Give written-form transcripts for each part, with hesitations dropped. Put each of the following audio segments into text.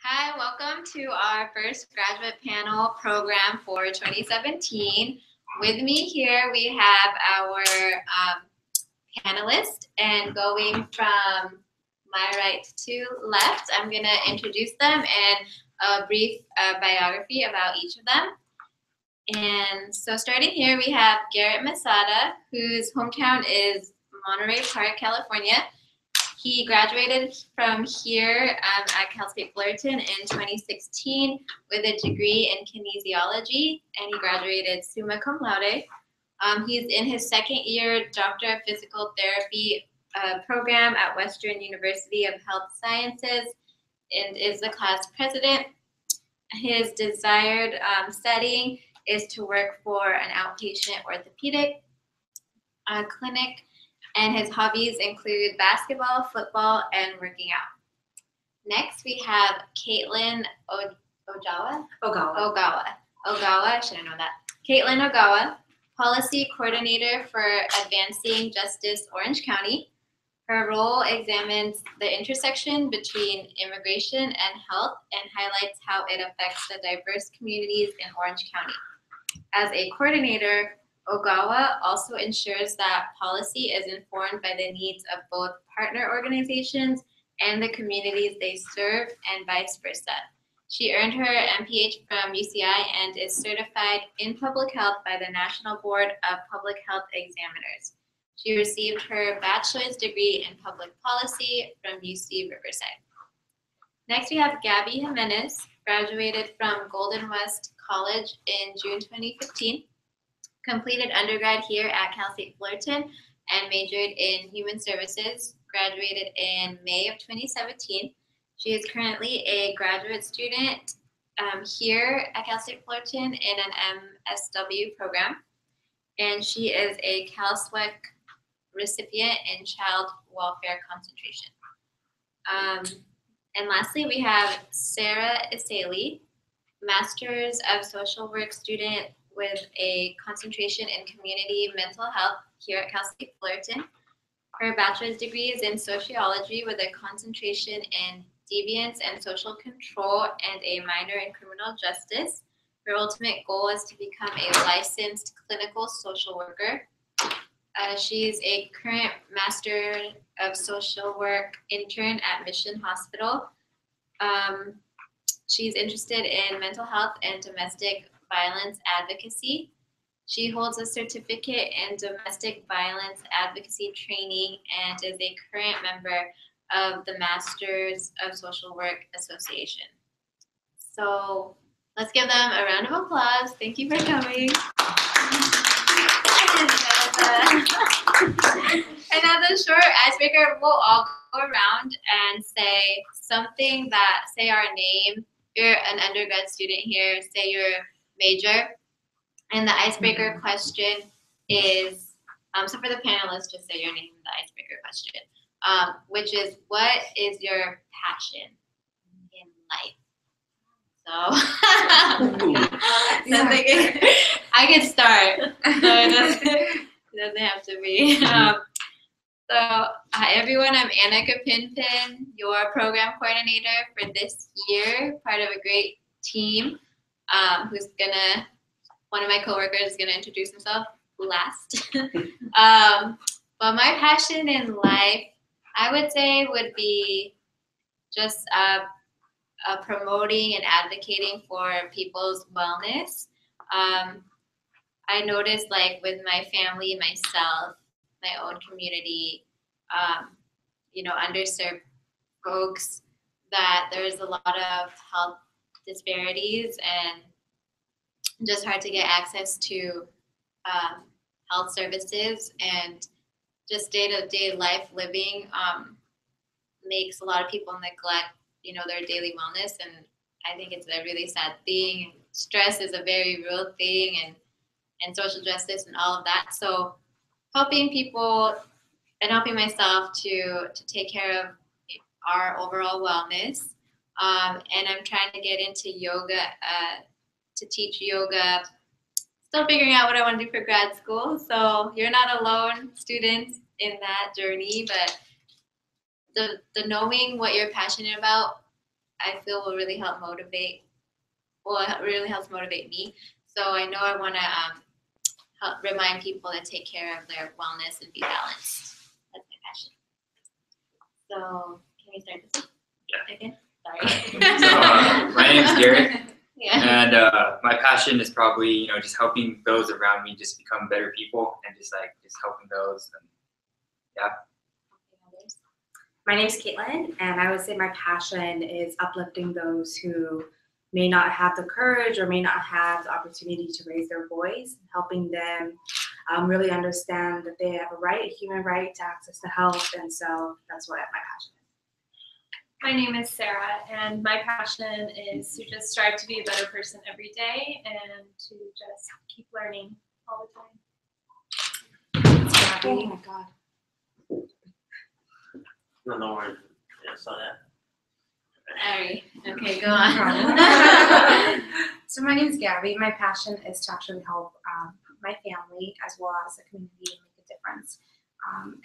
Hi, welcome to our first graduate panel program for 2017. With me here we have our panelists, and going from my right to left, I'm going to introduce them and a brief biography about each of them. And so starting here, we have Garrett Masada, whose hometown is Monterey Park, California. He graduated from here at Cal State Fullerton in 2016 with a degree in kinesiology, and he graduated summa cum laude. He's in his second year Doctor of Physical Therapy program at Western University of Health Sciences and is the class president. His desired setting is to work for an outpatient orthopedic clinic, and his hobbies include basketball, football, and working out. Next, we have Caitlin Ogawa, I should have known that. Caitlin Ogawa, Policy Coordinator for Advancing Justice Orange County. Her role examines the intersection between immigration and health and highlights how it affects the diverse communities in Orange County. As a coordinator, Ogawa also ensures that policy is informed by the needs of both partner organizations and the communities they serve, and vice versa. She earned her MPH from UCI and is certified in public health by the National Board of Public Health Examiners. She received her bachelor's degree in public policy from UC Riverside. Next, we have Gabby Jimenez, graduated from Golden West College in June 2015. Completed undergrad here at Cal State Fullerton and majored in human services, graduated in May of 2017. She is currently a graduate student here at Cal State Fullerton in an MSW program, and she is a CalSWEC recipient in child welfare concentration. And lastly, we have Sarah Isali, Master's of Social Work student with a concentration in community mental health here at Cal State Fullerton. Her bachelor's degree is in sociology with a concentration in deviance and social control and a minor in criminal justice. Her ultimate goal is to become a licensed clinical social worker. She's a current Master of Social Work intern at Mission Hospital. She's interested in mental health and domestic violence advocacy. She holds a certificate in domestic violence advocacy training and is a current member of the Masters of Social Work Association. So let's give them a round of applause. Thank you for coming. And as a short icebreaker, we'll all go around and say something that, say our name. You're an undergrad student here, say your major. And the icebreaker question is, so for the panelists, just say your name in the icebreaker question, which is, what is your passion in life? So, I can start, so it doesn't have to be. So, hi everyone, I'm Annika Pinpin, your program coordinator for this year, part of a great team one of my coworkers is gonna introduce himself last. But my passion in life, I would say, would be just promoting and advocating for people's wellness. I noticed, like, with my family, myself, my own community, underserved folks, that there's a lot of health disparities and just hard to get access to health services, and just day-to-day life living makes a lot of people neglect, their daily wellness, and I think it's a really sad thing. Stress is a very real thing, and social justice and all of that. So helping people and helping myself to take care of our overall wellness, and I'm trying to get into yoga, to teach yoga. Still figuring out what I want to do for grad school. So you're not alone, students, in that journey, but the knowing what you're passionate about I feel will really help motivate. Well, it really helps motivate me. So I know I want to help remind people to take care of their wellness and be balanced. That's my passion. So can we start this again? Sorry. So my name is Garrett, Yeah. and my passion is probably just helping those around me just become better people, and just helping those, and yeah. My name is Caitlin, and I would say my passion is uplifting those who may not have the courage or may not have the opportunity to raise their voice, helping them really understand that they have a human right to access to health, and so that's what my passion is. My name is Sarah, and my passion is to just strive to be a better person every day and to just keep learning all the time. Oh my God. No worries. Yeah, saw that. Sorry. Okay, go on. So my name is Gabby. My passion is to actually help my family as well as the community and make a difference.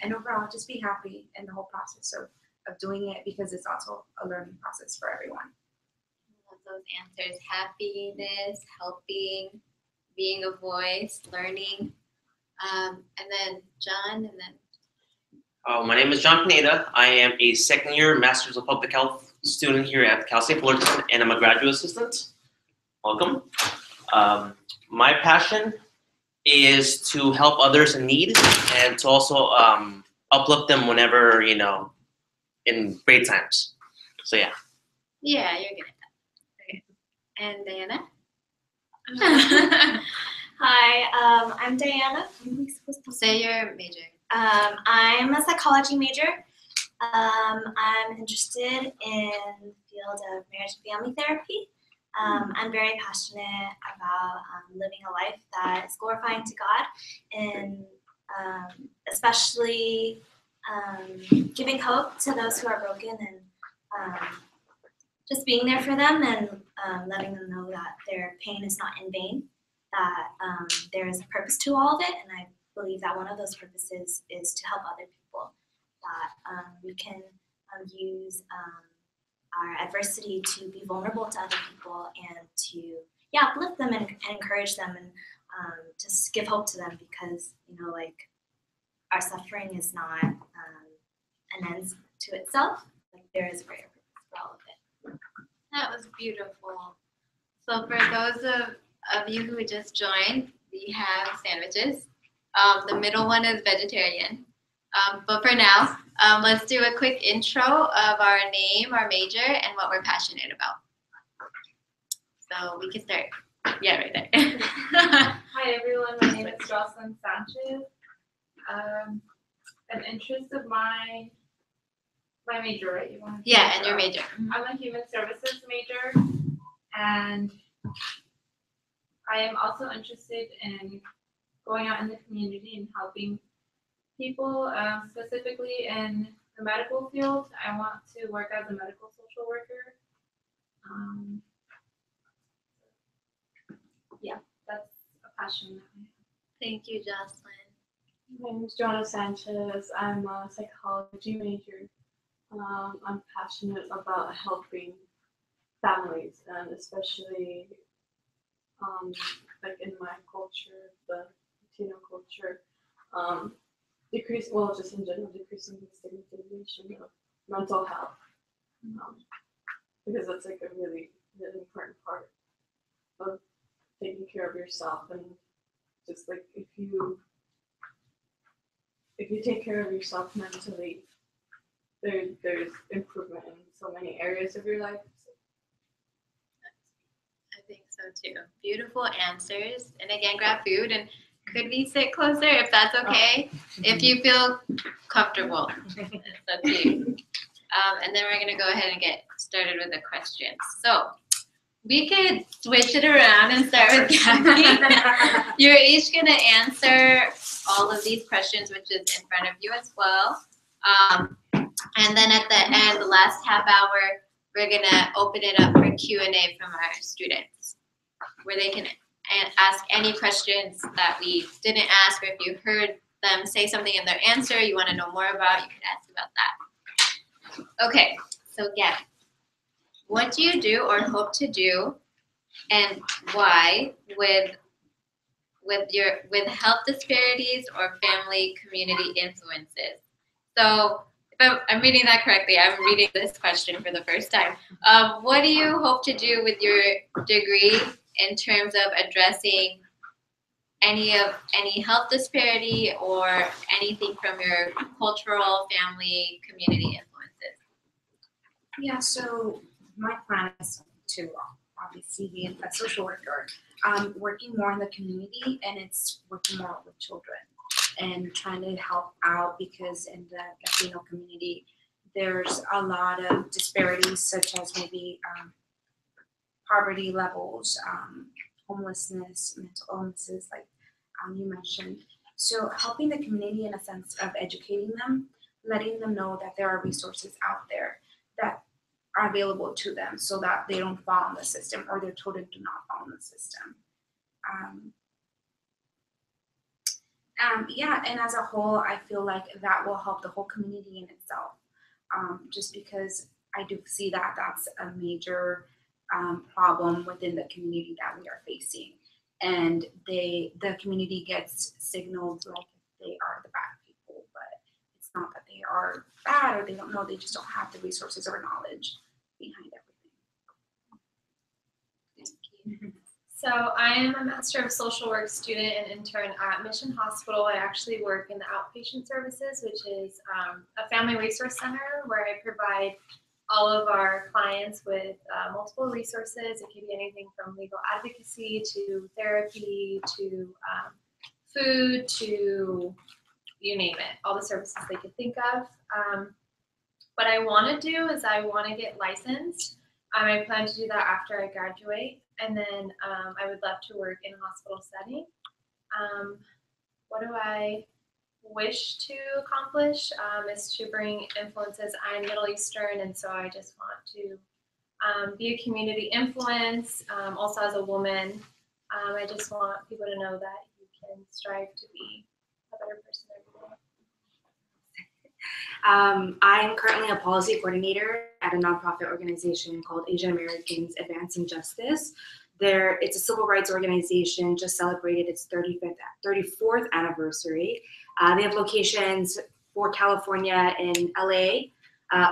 And overall, just be happy in the whole process of doing it, because it's also a learning process for everyone. I love those answers. Happiness, helping, being a voice, learning. And then John, and then My name is John Pineda. I am a second-year Master's of Public Health student here at Cal State Fullerton, and I'm a graduate assistant. Welcome. My passion is to help others in need and to also uplift them whenever, in great times. So yeah. yeah, you're good at that. Okay. And Diana? Hi, I'm Diana. What am I supposed to Say your major. I'm a psychology major. I'm interested in the field of marriage and family therapy. I'm very passionate about living a life that is glorifying to God, and especially giving hope to those who are broken, and just being there for them, and letting them know that their pain is not in vain, that there is a purpose to all of it. And I believe that one of those purposes is to help other people, that we can use our adversity to be vulnerable to other people and to uplift them and encourage them, and just give hope to them, because our suffering is not an end to itself. There is a greater purpose for all of it. That was beautiful. So for those of you who just joined, we have sandwiches. The middle one is vegetarian. But for now, let's do a quick intro of our name, our major, and what we're passionate about. So we can start. Yeah, right there. Hi everyone, my name is Jocelyn Sanchez. An interest of my major, right? You want to Yeah, and your major. I'm a human services major, and I am also interested in going out in the community and helping people, specifically in the medical field. I want to work as a medical social worker. That's a passion that I have. Thank you, Jocelyn. My name is Joanna Sanchez. I'm a psychology major. I'm passionate about helping families, and especially in my culture, the Latino culture, just in general, decreasing the stigmatization of mental health, because that's a really, really important part of taking care of yourself. And just if you take care of yourself mentally, there's improvement in so many areas of your life. I think so too. Beautiful answers. And again, grab food. And could we sit closer if that's okay? If you feel comfortable. It's up to you. And then we're going to go ahead and get started with the questions. So we could switch it around and start with Gabby. You're each going to answer all of these questions, which is in front of you as well. And then at the end, the last half hour, we're going to open it up for Q&A from our students, where they can ask any questions that we didn't ask, or if you heard them say something in their answer you want to know more about, you can ask about that. Okay, so Gabby, what do you do or hope to do, and why with health disparities or family community influences? So if I'm reading that correctly, I'm reading this question for the first time. What do you hope to do with your degree in terms of addressing any health disparity or anything from your cultural, family, community influences? Yeah, so my plan is to obviously be a social worker, working more in the community, and it's working more with children and trying to help out, because in the Latino community, there's a lot of disparities, such as maybe poverty levels, homelessness, mental illnesses, like you mentioned. So helping the community in a sense of educating them, letting them know that there are resources out there that are available to them, so that they don't fall in the system, or their children do not fall in the system. Yeah, and as a whole, I feel like that will help the whole community in itself, just because I do see that that's a major problem within the community that we are facing, and the community gets signaled like they are the bad people, but it's not that they are bad or they don't know, they just don't have the resources or knowledge behind everything. Thank you. So I am a Master of Social Work student and intern at Mission Hospital. I actually work in the outpatient services, which is a family resource center where I provide all of our clients with multiple resources. It can be anything from legal advocacy to therapy to food to you name it, all the services they could think of. What I want to do is I want to get licensed. I plan to do that after I graduate. And then I would love to work in a hospital setting. What do I wish to accomplish is to bring influences. I'm Middle Eastern, and so I just want to be a community influence. Also as a woman, I just want people to know that you can strive to be a better person every day. I'm currently a policy coordinator at a nonprofit organization called Asian Americans Advancing Justice. It's a civil rights organization, just celebrated its 34th anniversary. They have locations for California in LA,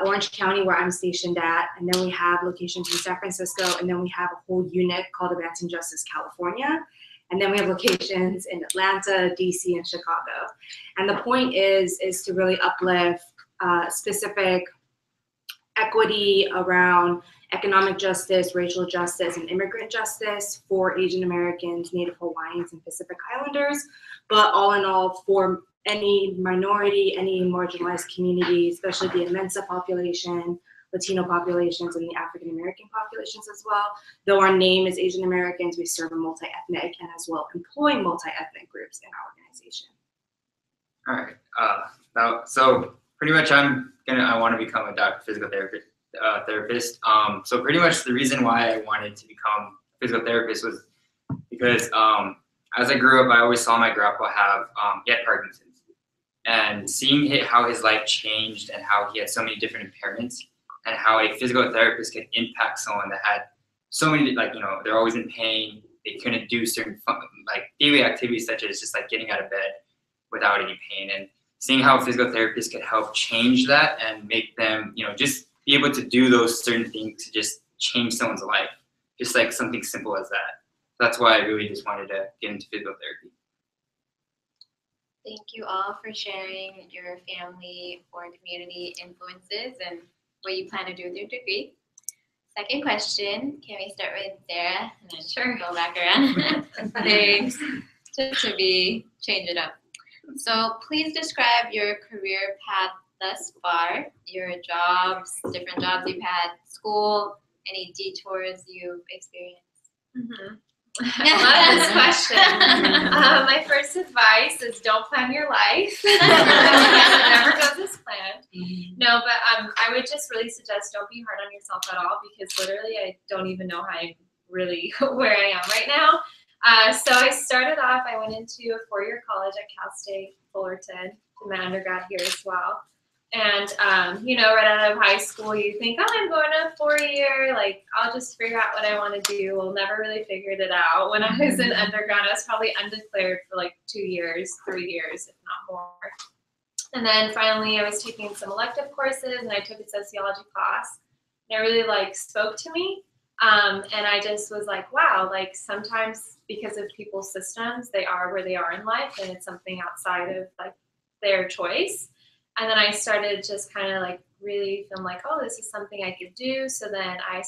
Orange County, where I'm stationed at, and then we have locations in San Francisco, and then we have a whole unit called Advancing Justice California. And then we have locations in Atlanta, DC, and Chicago. And the point is to really uplift specific equity around economic justice, racial justice, and immigrant justice for Asian Americans, Native Hawaiians, and Pacific Islanders. But all in all, for any minority, any marginalized community, especially the Mensa population, Latino populations, and the African American populations as well. Though our name is Asian Americans, we serve a multi-ethnic and as well employ multi-ethnic groups in our organization. All right. So pretty much I want to become a physical therapist. So pretty much the reason why I wanted to become a physical therapist was because as I grew up, I always saw my grandpa have he had Parkinson's, and seeing how his life changed and how he had so many different impairments, and how a physical therapist could impact someone that had so many, they're always in pain. They couldn't do certain daily activities, such as just getting out of bed without any pain, and seeing how physical therapists could help change that and make them, just be able to do those certain things to just change someone's life, just like something simple as that. That's why I really just wanted to get into physical therapy. Thank you all for sharing your family or community influences and what you plan to do with your degree. Second question, can we start with Sarah and then Sure. go back around? Thanks. To change it up. So please describe your career path thus far, your jobs, different jobs you've had, school, any detours you've experienced. Mm-hmm. I love this question. My first advice is don't plan your life. It never goes as planned. No, but I would just really suggest don't be hard on yourself at all, because literally I don't even know how I'm really where I am right now. So I started off, I went into a 4-year college at Cal State Fullerton, did my undergrad here as well. And you know, right out of high school, you think, oh, I'm going to 4-year, like I'll just figure out what I want to do. Well, never really figured it out. When I was in undergrad, I was probably undeclared for like 2 years, 3 years, if not more. And then finally, I was taking some elective courses, and I took a sociology class. And it really like spoke to me, and I just was like, wow, like sometimes because of people's systems, they are where they are in life, and it's something outside of like their choice. And then I started just kind of like really feeling like, oh, this is something I could do. So then I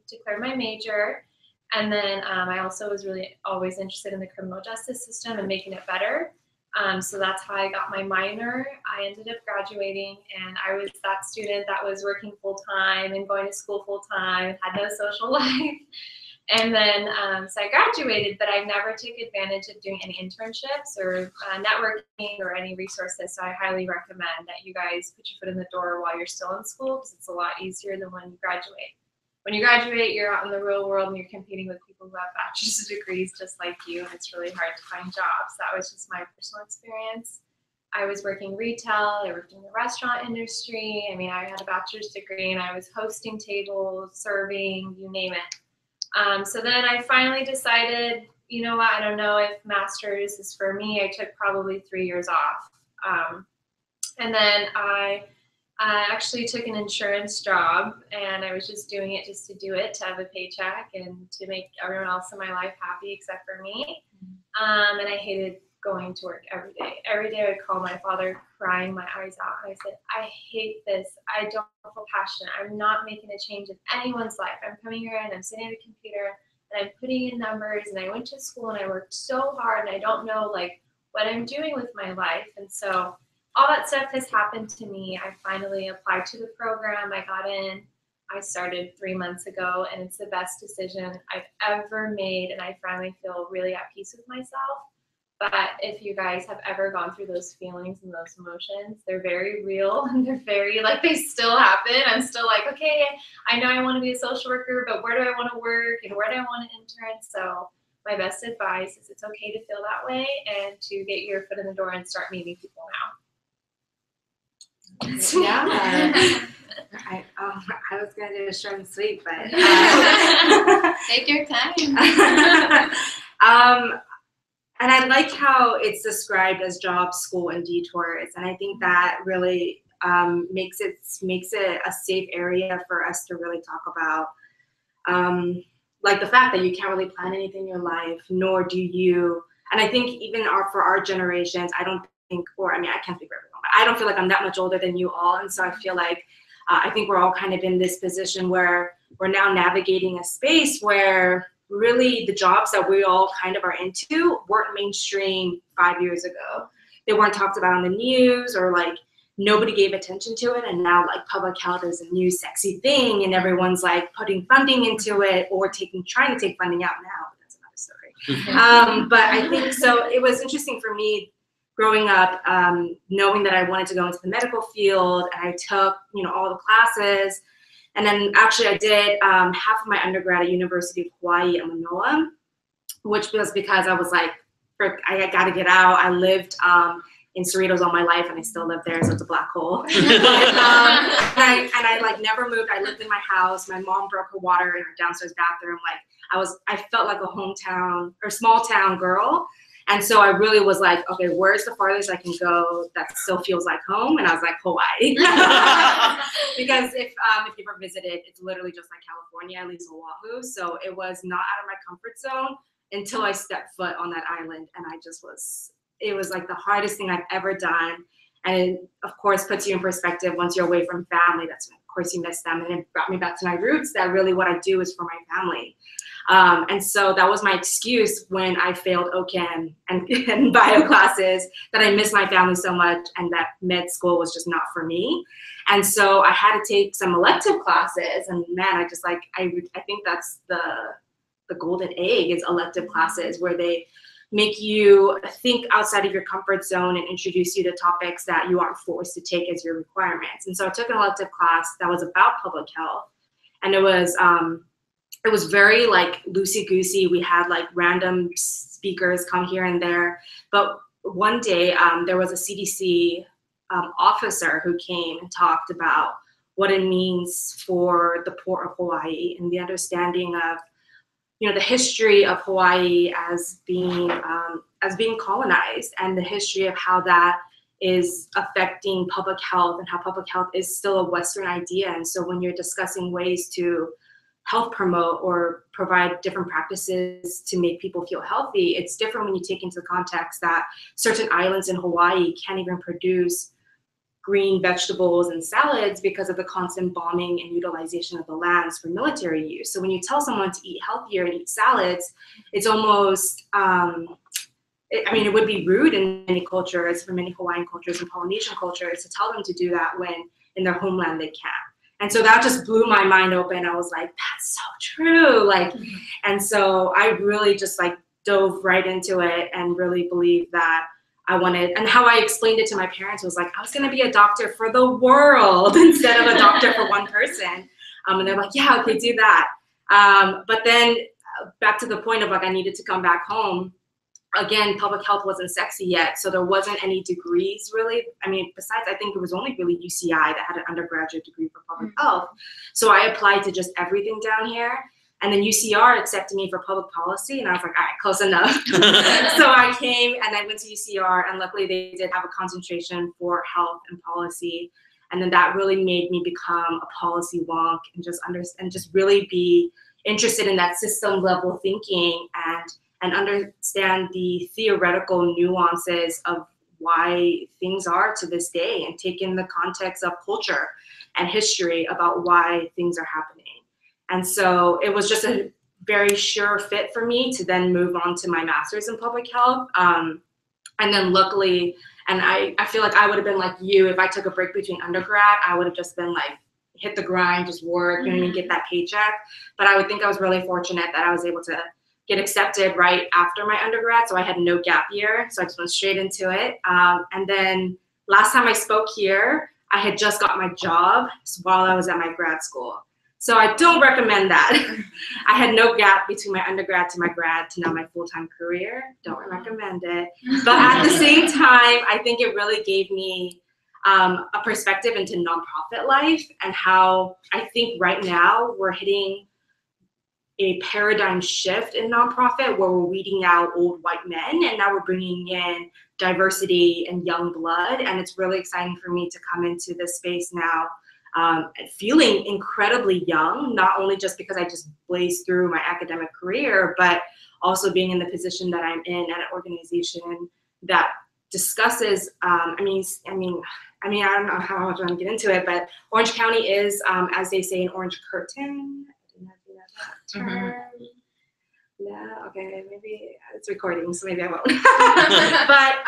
declared my major. And then I also was really always interested in the criminal justice system and making it better. So that's how I got my minor. I ended up graduating, and I was that student that was working full time and going to school full time, had no social life. And then, so I graduated, but I never took advantage of doing any internships or networking or any resources. So I highly recommend that you guys put your foot in the door while you're still in school, because it's a lot easier than when you graduate. When you graduate, you're out in the real world and you're competing with people who have bachelor's degrees just like you, and it's really hard to find jobs. That was just my personal experience. I was working retail, I worked in the restaurant industry. I mean, I had a bachelor's degree and I was hosting tables, serving, you name it. So then I finally decided, you know what, I don't know if master's is for me. I took probably 3 years off. And then I actually took an insurance job, and I was just doing it just to do it, to have a paycheck and to make everyone else in my life happy except for me. And I hated going to work every day. Every day I would call my father crying my eyes out, and I said, I hate this. I don't feel passionate. I'm not making a change in anyone's life. I'm coming here and I'm sitting at a computer and I'm putting in numbers, and I went to school and I worked so hard, and I don't know like what I'm doing with my life. And so all that stuff has happened to me. I finally applied to the program. I got in. I started 3 months ago, and it's the best decision I've ever made, and I finally feel really at peace with myself. But if you guys have ever gone through those feelings and those emotions, they're very real, and they're very, like, they still happen. I'm still like, okay, I know I want to be a social worker, but where do I want to work and where do I want to intern? So my best advice is it's okay to feel that way and to get your foot in the door and start meeting people now. Yeah. I was gonna do a short and sweet, but Take your time. And I like how it's described as job, school, and detours, and I think that really makes it a safe area for us to really talk about, like the fact that you can't really plan anything in your life, nor do you. And I think even for our generations, I don't think, or I mean, I can't speak for everyone, but I don't feel like I'm that much older than you all, and so I feel like I think we're all kind of in this position where we're now navigating a space where really the jobs that we all kind of are into weren't mainstream 5 years ago. They weren't talked about on the news, or like nobody gave attention to it, and now like public health is a new sexy thing, and everyone's like putting funding into it or trying to take funding out now. But that's another story. But I think so. It was interesting for me growing up, knowing that I wanted to go into the medical field, and I took, all the classes. And then actually I did half of my undergrad at University of Hawaii at Manoa, which was because I was like, I got to get out. I lived in Cerritos all my life, and I still live there, so it's a black hole. And I like never moved. I lived in my house. My mom broke her water in her downstairs bathroom. Like I felt like a hometown or small town girl. And so I really was like, okay, where's the farthest I can go that still feels like home? And I was like, Hawaii. Because if you've ever visited, it's literally just like California, at least Oahu. So it was not out of my comfort zone until I stepped foot on that island. And it was like the hardest thing I've ever done. And it, of course, puts you in perspective when you're away from family. That's when, of course, you miss them. And it brought me back to my roots, that really what I do is for my family. And so that was my excuse when I failed OChem and bio classes, that I missed my family so much and that med school was just not for me. And so I had to take some elective classes, and man, I think that's the golden egg is elective classes, where they make you think outside of your comfort zone and introduce you to topics that you aren't forced to take as your requirements. And so I took an elective class that was about public health, and it was very like loosey-goosey. We had like random speakers come here and there. But one day there was a CDC officer who came and talked about what it means for the poor of Hawaii and the understanding of, the history of Hawaii as being colonized, and the history of how that is affecting public health, and how public health is still a Western idea. And so when you're discussing ways to health promote or provide different practices to make people feel healthy, it's different when you take into context that certain islands in Hawaii can't even produce green vegetables and salads because of the constant bombing and utilization of the lands for military use. So when you tell someone to eat healthier and eat salads, it's almost, it would be rude in many cultures, for many Hawaiian cultures and Polynesian cultures, to tell them to do that when in their homeland they can't. And so that just blew my mind open. I was like, that's so true. And so I really just dove right into it and really believed that I wanted, and how I explained it to my parents was I was going to be a doctor for the world instead of a doctor for one person. And they're like, yeah, okay, do that. But then back to the point of I needed to come back home. Again, public health wasn't sexy yet, so there wasn't any degrees really. Besides, I think it was only really UCI that had an undergraduate degree for public health. So I applied to just everything down here. And then UCR accepted me for public policy, and I was like, all right, close enough. So I came and I went to UCR, and luckily they did have a concentration for health and policy. And then that really made me become a policy wonk and just really be interested in that system level thinking and understand the theoretical nuances of why things are to this day, and take in the context of culture and history about why things are happening. And so it was just a very sure fit for me to then move on to my master's in public health. And then luckily, and I feel like I would have been like you, if I took a break between undergrad, I would have just been hit the grind, just work, get that paycheck. But I would think I was really fortunate that I was able to get accepted right after my undergrad. So I had no gap year. So I just went straight into it. And then last time I spoke here, I had just got my job while I was at my grad school. So I don't recommend that. I had no gap between my undergrad to my grad to now my full-time career. Don't recommend it. But at the same time, I think it really gave me a perspective into nonprofit life, and how I think right now we're hitting a paradigm shift in nonprofit where we're weeding out old white men, and now we're bringing in diversity and young blood. And it's really exciting for me to come into this space now, feeling incredibly young, not only just because I just blazed through my academic career, but also being in the position that I'm in at an organization that discusses, I don't know how much I want to get into it, but Orange County is, as they say, an orange curtain. I don't know if you know that term. Yeah, okay, maybe it's recording, so maybe I won't. But,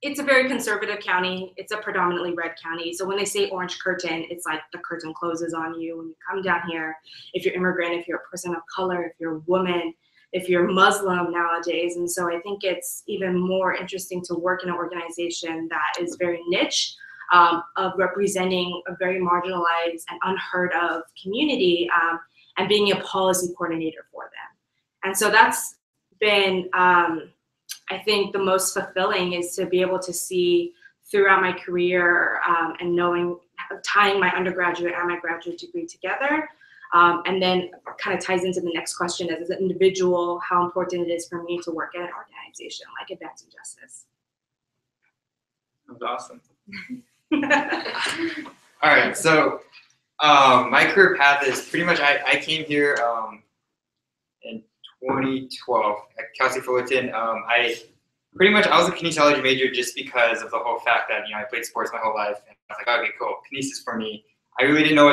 it's a very conservative county. It's a predominantly red county. So when they say orange curtain, it's like the curtain closes on you when you come down here. If you're immigrant, if you're a person of color, if you're a woman, if you're Muslim nowadays. And so I think it's even more interesting to work in an organization that is very niche, of representing a very marginalized and unheard of community, and being a policy coordinator for them. And so that's been, I think the most fulfilling is to be able to see throughout my career, and tying my undergraduate and my graduate degree together. And then kind of ties into the next question as an individual, how important it is for me to work at an organization like Advancing Justice. That was awesome. All right, so my career path is pretty much, I came here in 2012 at Cal State Fullerton. I was a kinesiology major just because of the whole fact that, I played sports my whole life, and I was like, okay, cool, kinesis for me. I really didn't know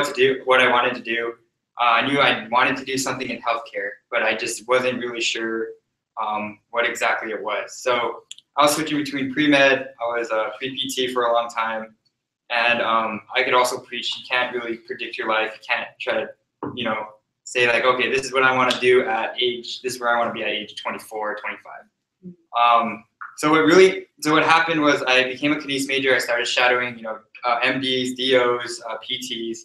what I wanted to do. I knew I wanted to do something in healthcare, but I just wasn't really sure what exactly it was. So I was switching between pre-med, I was pre-PT for a long time, and I could also preach, you can't really predict your life, you can't try to, say like, okay, this is what I want to do this is where I want to be at age 24, 25. So what happened was I became a kinesis major. I started shadowing, MDs, DOs, PTs,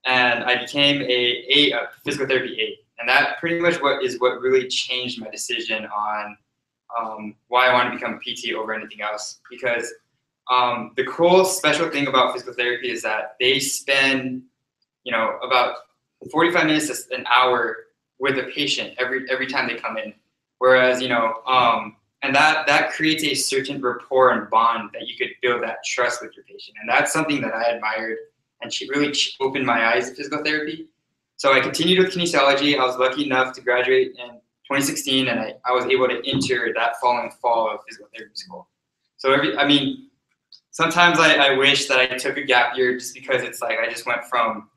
and I became a physical therapy aide. And that pretty much what really changed my decision on why I wanted to become a PT over anything else. Because the cool special thing about physical therapy is that they spend, about 45 minutes to an hour with a patient every time they come in. Whereas, and that creates a certain rapport and bond that you could build that trust with your patient. And that's something that I admired, and she really opened my eyes to physical therapy. So I continued with kinesiology. I was lucky enough to graduate in 2016, and I was able to enter that following fall of physical therapy school. So sometimes I wish that I took a gap year, just because it's like I just went from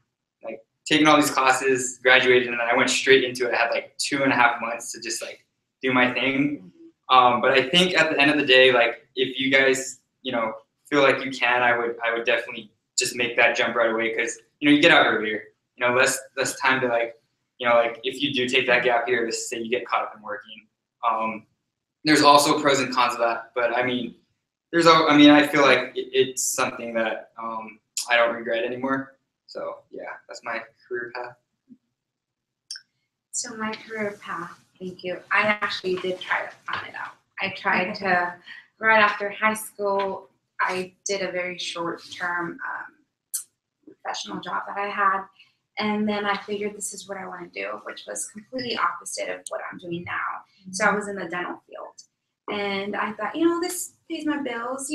like taking all these classes, graduated, and then I went straight into it. I had like 2.5 months to just like do my thing. But I think at the end of the day, like if you guys, feel like you can, I would definitely just make that jump right away, because you get out earlier. Less time to like if you do take that gap year, let's say you get caught up in working. There's also pros and cons of that, but I feel like it's something that I don't regret anymore. So yeah, that's my career path. So my career path, thank you. I actually did try to plan it out. I tried to, right after high school, I did a very short-term professional job that I had. And then I figured this is what I want to do, which was completely opposite of what I'm doing now. Mm-hmm. So I was in the dental field. And I thought, this pays my bills,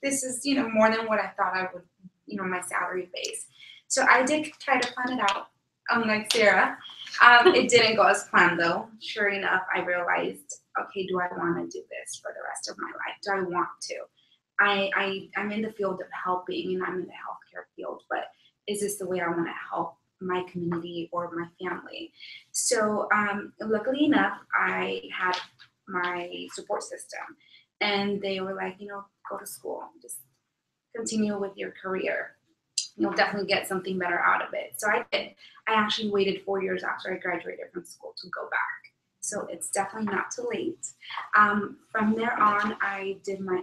this is, more than what I thought I would, my salary base. So I did try to plan it out, unlike Sarah. It didn't go as planned though. Sure enough, I realized, okay, do I want to do this for the rest of my life? Do I want to? I'm in the field of helping, and I'm in the healthcare field, but is this the way I want to help my community or my family? So luckily enough, I had my support system, and they were like, go to school, just continue with your career. You'll definitely get something better out of it. So I did. I actually waited 4 years after I graduated from school to go back. So it's definitely not too late. From there on, I did my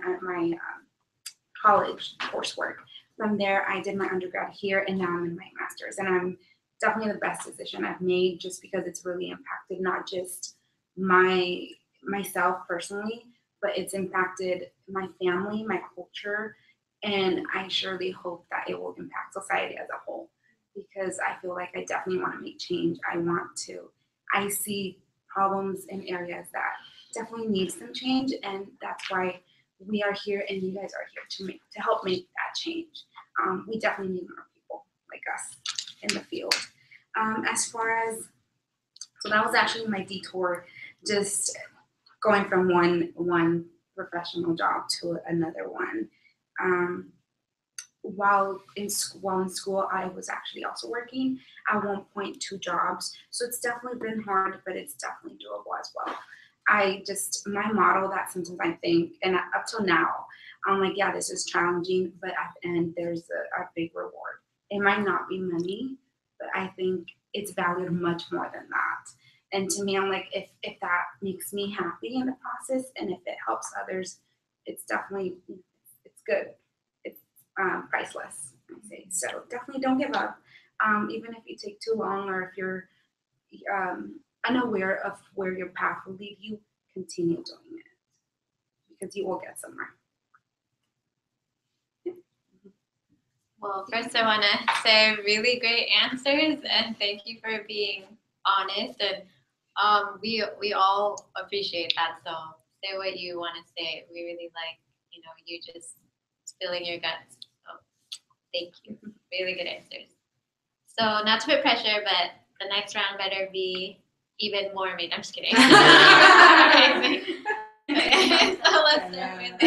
college coursework. From there, I did my undergrad here, and now I'm in my master's. And I'm definitely the best decision I've made, just because it's really impacted not just myself personally, but it's impacted my family, my culture, and I surely hope that it will impact society as a whole, because I feel like I definitely want to make change. I see problems in areas that definitely need some change, and that's why we are here, and you guys are here to help make that change. We definitely need more people like us in the field. So that was actually my detour, just going from one professional job to another one. While in school, I was actually also working at one point 2 jobs. So it's definitely been hard, but it's definitely doable as well. My model that sometimes I think, and up till now, I'm like, yeah, this is challenging, but at the end, there's a big reward. It might not be money, but I think it's valued much more than that. And to me, I'm like, if that makes me happy in the process, and if it helps others, it's definitely, it's good. It's priceless, I say. So definitely don't give up. Even if you take too long, or if you're unaware of where your path will lead you, continue doing it, because you will get somewhere. Well, first I want to say really great answers, and thank you for being honest, and we all appreciate that. So say what you want to say. We really like, you just spilling your guts. So thank you. Really good answers. So not to put pressure, but the next round better be even more amazing. I'm just kidding. So let's start with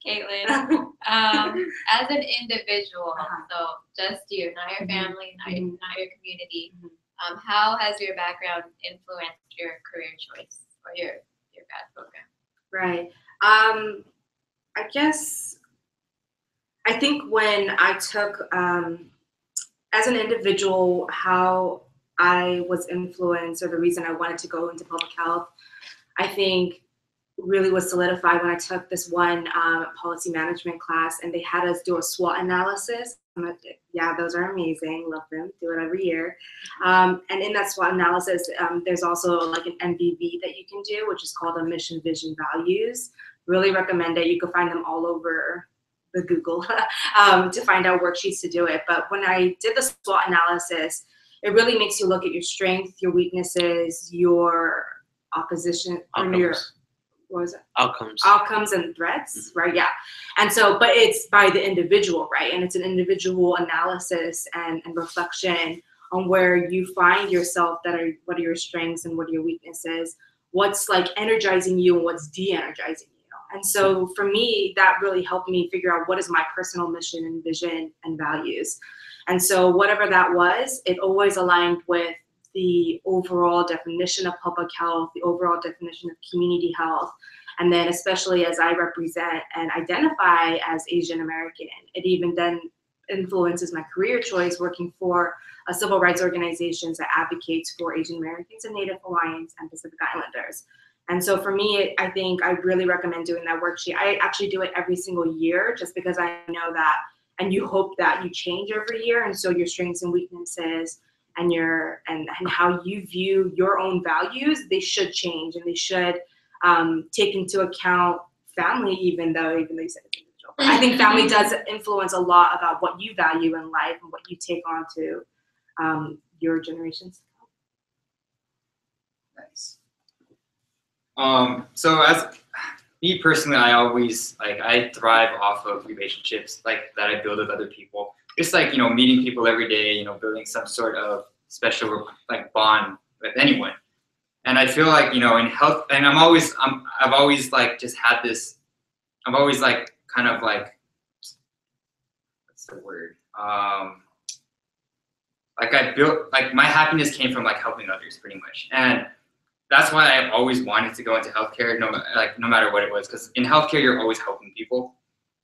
Caitlin. As an individual, so just you, not your family, not your community. How has your background influenced your career choice or your grad program? Right. I think when I took, as an individual, how I was influenced, or the reason I wanted to go into public health, I think really was solidified when I took this one policy management class, and they had us do a SWOT analysis. Yeah, those are amazing. Love them. Do it every year. And in that SWOT analysis, there's also like an MVV that you can do, which is called a mission, vision, values. Really recommend it. You can find them all over the Google to find out worksheets to do it. But when I did the SWOT analysis, it really makes you look at your strengths, your weaknesses, your opposition, or your, what was it? Outcomes and threats, right? Yeah. And so, but it's by the individual, right? And it's an individual analysis and reflection on where you find yourself, what are your strengths and what are your weaknesses, what's like energizing you and what's de-energizing you. And so for me, that really helped me figure out what is my personal mission and vision and values. And so whatever that was, it always aligned with the overall definition of public health, the overall definition of community health. And then especially as I represent and identify as Asian American, it even then influences my career choice working for a civil rights organization that advocates for Asian Americans and Native Hawaiians and Pacific Islanders. And so for me, I think I really recommend doing that worksheet. I actually do it every single year just because I know that, and you hope that you change every year. And so your strengths and weaknesses and and how you view your own values, they should change, and they should take into account family, even though you said it's individual. I think family does influence a lot about what you value in life and what you take on to your generations. Nice. So as me personally, I thrive off of relationships like that I build with other people. Just like, meeting people every day, building some sort of special like bond with anyone. And I feel like, in health, and I've always like just had this, I've always like kind of like, what's the word? Like I built, like my happiness came from like helping others pretty much. And that's why I've always wanted to go into healthcare, no matter what it was, because in healthcare, you're always helping people.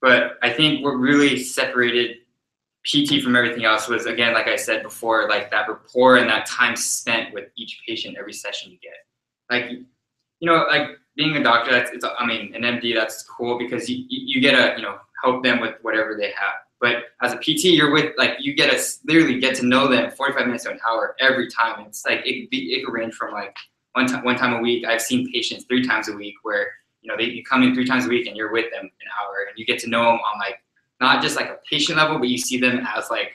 But I think what really separated PT from everything else was, again, like I said before, like that rapport and that time spent with each patient every session you get. Like, like being a doctor, an MD, that's cool because you get to, help them with whatever they have. But as a PT, you get to literally get to know them 45 minutes to an hour every time. It's like, it could range from like one time a week. I've seen patients 3 times a week where, you come in 3 times a week and you're with them an hour and you get to know them on like, not just like a patient level, but you see them as like,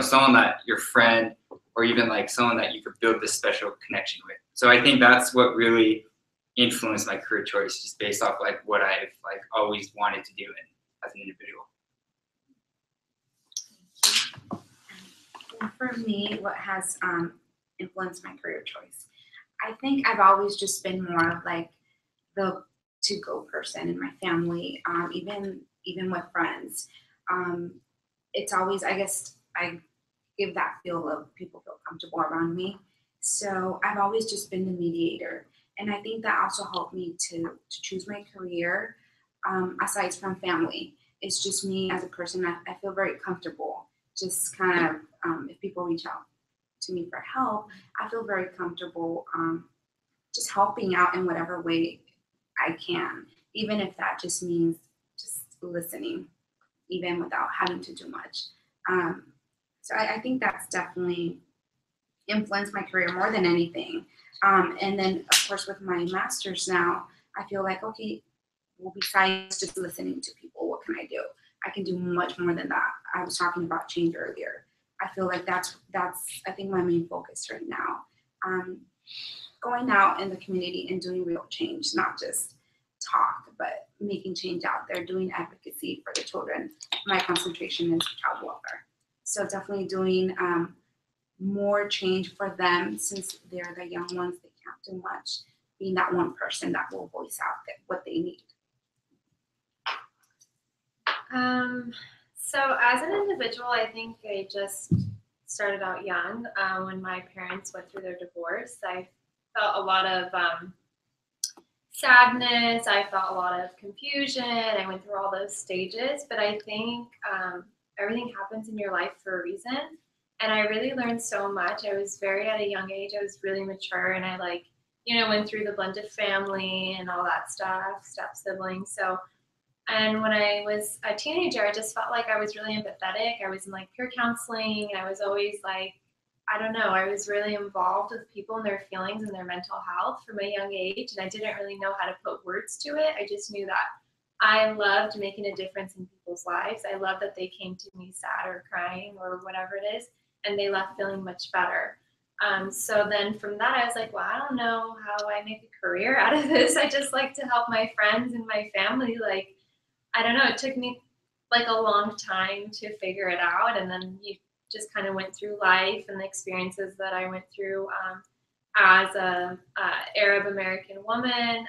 someone that your friend or even like someone that you could build this special connection with. So I think that's what really influenced my career choice, just based off like what I've like always wanted to do as an individual. And for me, what has influenced my career choice? I think I've always just been more of like the to-go person in my family, even with friends. It's always, I guess, I give that feel of people feel comfortable around me. So I've always just been the mediator. And I think that also helped me to choose my career, aside from family. It's just me as a person, I feel very comfortable. Just kind of, if people reach out to me for help, I feel very comfortable just helping out in whatever way I can, even if that just means just listening, even without having to do much. So I think that's definitely influenced my career more than anything. And then, of course, with my master's now, I feel like, okay, well, besides just listening to people, what can I do? I can do much more than that. I was talking about change earlier. I feel like that's I think my main focus right now. Going out in the community and doing real change, not just talk, but making change out there, doing advocacy for the children. My concentration is child welfare. So definitely doing more change for them, since they're the young ones, they can't do much. Being that one person that will voice out what they need. So as an individual, I think I just started out young. When my parents went through their divorce, I felt a lot of sadness. I felt a lot of confusion. I went through all those stages, but I think everything happens in your life for a reason. And I really learned so much. I was at a young age. I was really mature, and I went through the blended family and all that stuff, step siblings. And when I was a teenager, I just felt like I was really empathetic. I was in like peer counseling, and I was always like, I don't know, I was really involved with people and their feelings and their mental health from a young age. And I didn't really know how to put words to it. I just knew that I loved making a difference in people's lives. I love that they came to me sad or crying or whatever it is, and they left feeling much better. So then from that, I was like, well, I don't know how I make a career out of this. I just like to help my friends and my family. Like, I don't know, it took me like a long time to figure it out. And then you just kind of went through life and the experiences that I went through as a Arab American woman.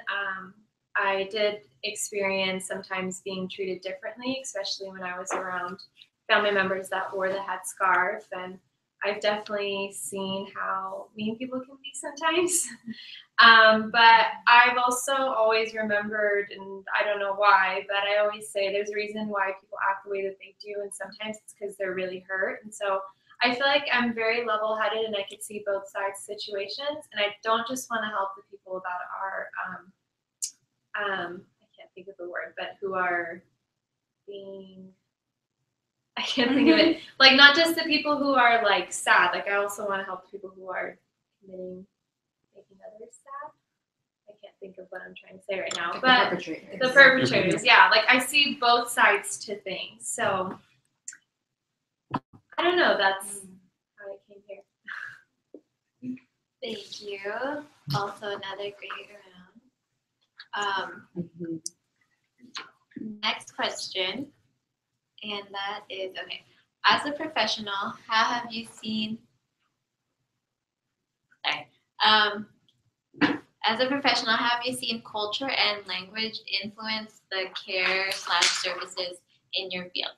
I did experience sometimes being treated differently, especially when I was around family members that wore the headscarf. And I've definitely seen how mean people can be sometimes. But I've also always remembered, and I don't know why, but I always say there's a reason why people act the way that they do, and sometimes it's because they're really hurt. And so I feel like I'm very level-headed and I can see both sides of situations, and I don't just want to help the people that are, I can't think of the word, but who are being, I can't think of it. Like, not just the people who are like sad. Like, I also want to help the people who are making others sad. I can't think of what I'm trying to say right now. But the perpetrators, yeah. Like, I see both sides to things. So I don't know. That's how I came here. Thank you. Also, another great round. Next question, and that is, okay, as a professional, how have you seen, as a professional, have you seen culture and language influence the care/services in your field?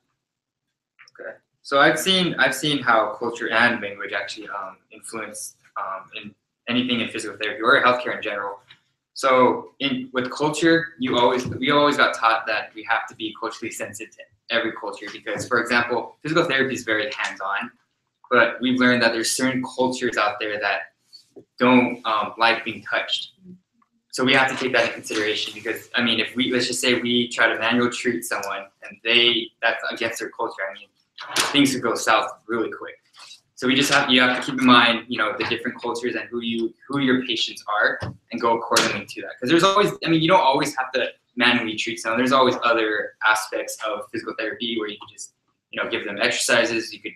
Okay. So I've seen how culture and language actually influence in anything in physical therapy or healthcare in general. So with culture, we always got taught that we have to be culturally sensitive to every culture because, for example, physical therapy is very hands-on, but we've learned that there's certain cultures out there that don't like being touched. So we have to take that into consideration because, I mean, if let's just say we try to manual treat someone and that's against their culture, I mean, things could go south really quick. So you have to keep in mind, the different cultures and who your patients are and go accordingly to that. Because there's always, you don't always have to manually treat someone. There's always other aspects of physical therapy where you can just, give them exercises. You could,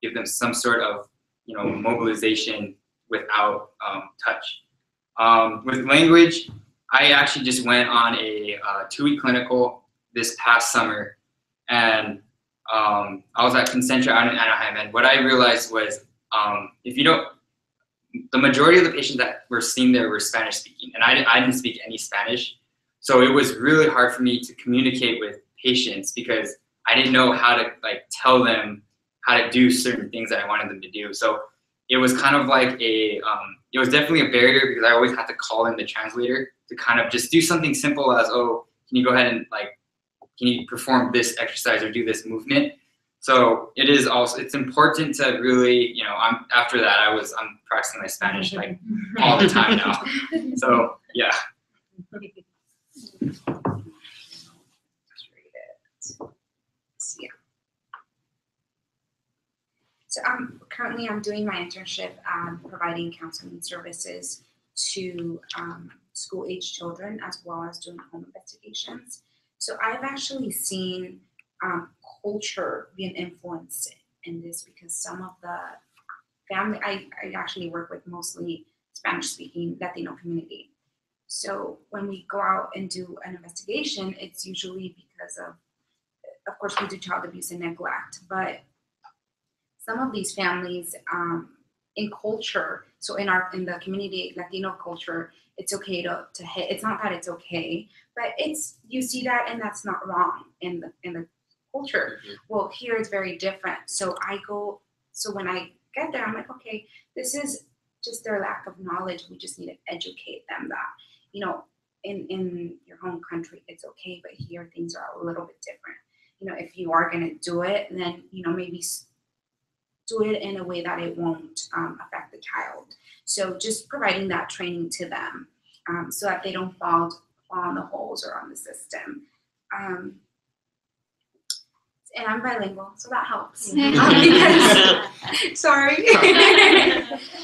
give them some sort of, mobilization without touch. With language, I actually just went on a 2-week clinical this past summer, and I was at Concentra out in Anaheim, and what I realized was the majority of the patients that were seen there were Spanish speaking, and I didn't speak any Spanish, so it was really hard for me to communicate with patients because I didn't know how to tell them how to do certain things that I wanted them to do. So it was kind of like it was definitely a barrier because I always had to call in the translator to kind of just do something simple as, oh, can you go ahead and can you perform this exercise or do this movement? So it's important to really, after that I'm practicing my Spanish all the time now. So yeah. So currently I'm doing my internship providing counseling services to school-age children as well as doing home investigations. So I've actually seen culture be an influence in this because some of the family, I actually work with mostly Spanish-speaking Latino community. So when we go out and do an investigation, it's usually because of course we do child abuse and neglect, but some of these families in culture, so in the community Latino culture, it's okay to hit. It's not that it's okay, but you see that and that's not wrong in the culture. Mm-hmm. Well, here it's very different. So when I get there, I'm like, okay, this is just their lack of knowledge. We just need to educate them that, in your home country, it's okay, but here things are a little bit different. If you are going to do it, then, maybe do it in a way that it won't affect the child. So just providing that training to them so that they don't fall on the holes or on the system. And I'm bilingual, so that helps. Sorry.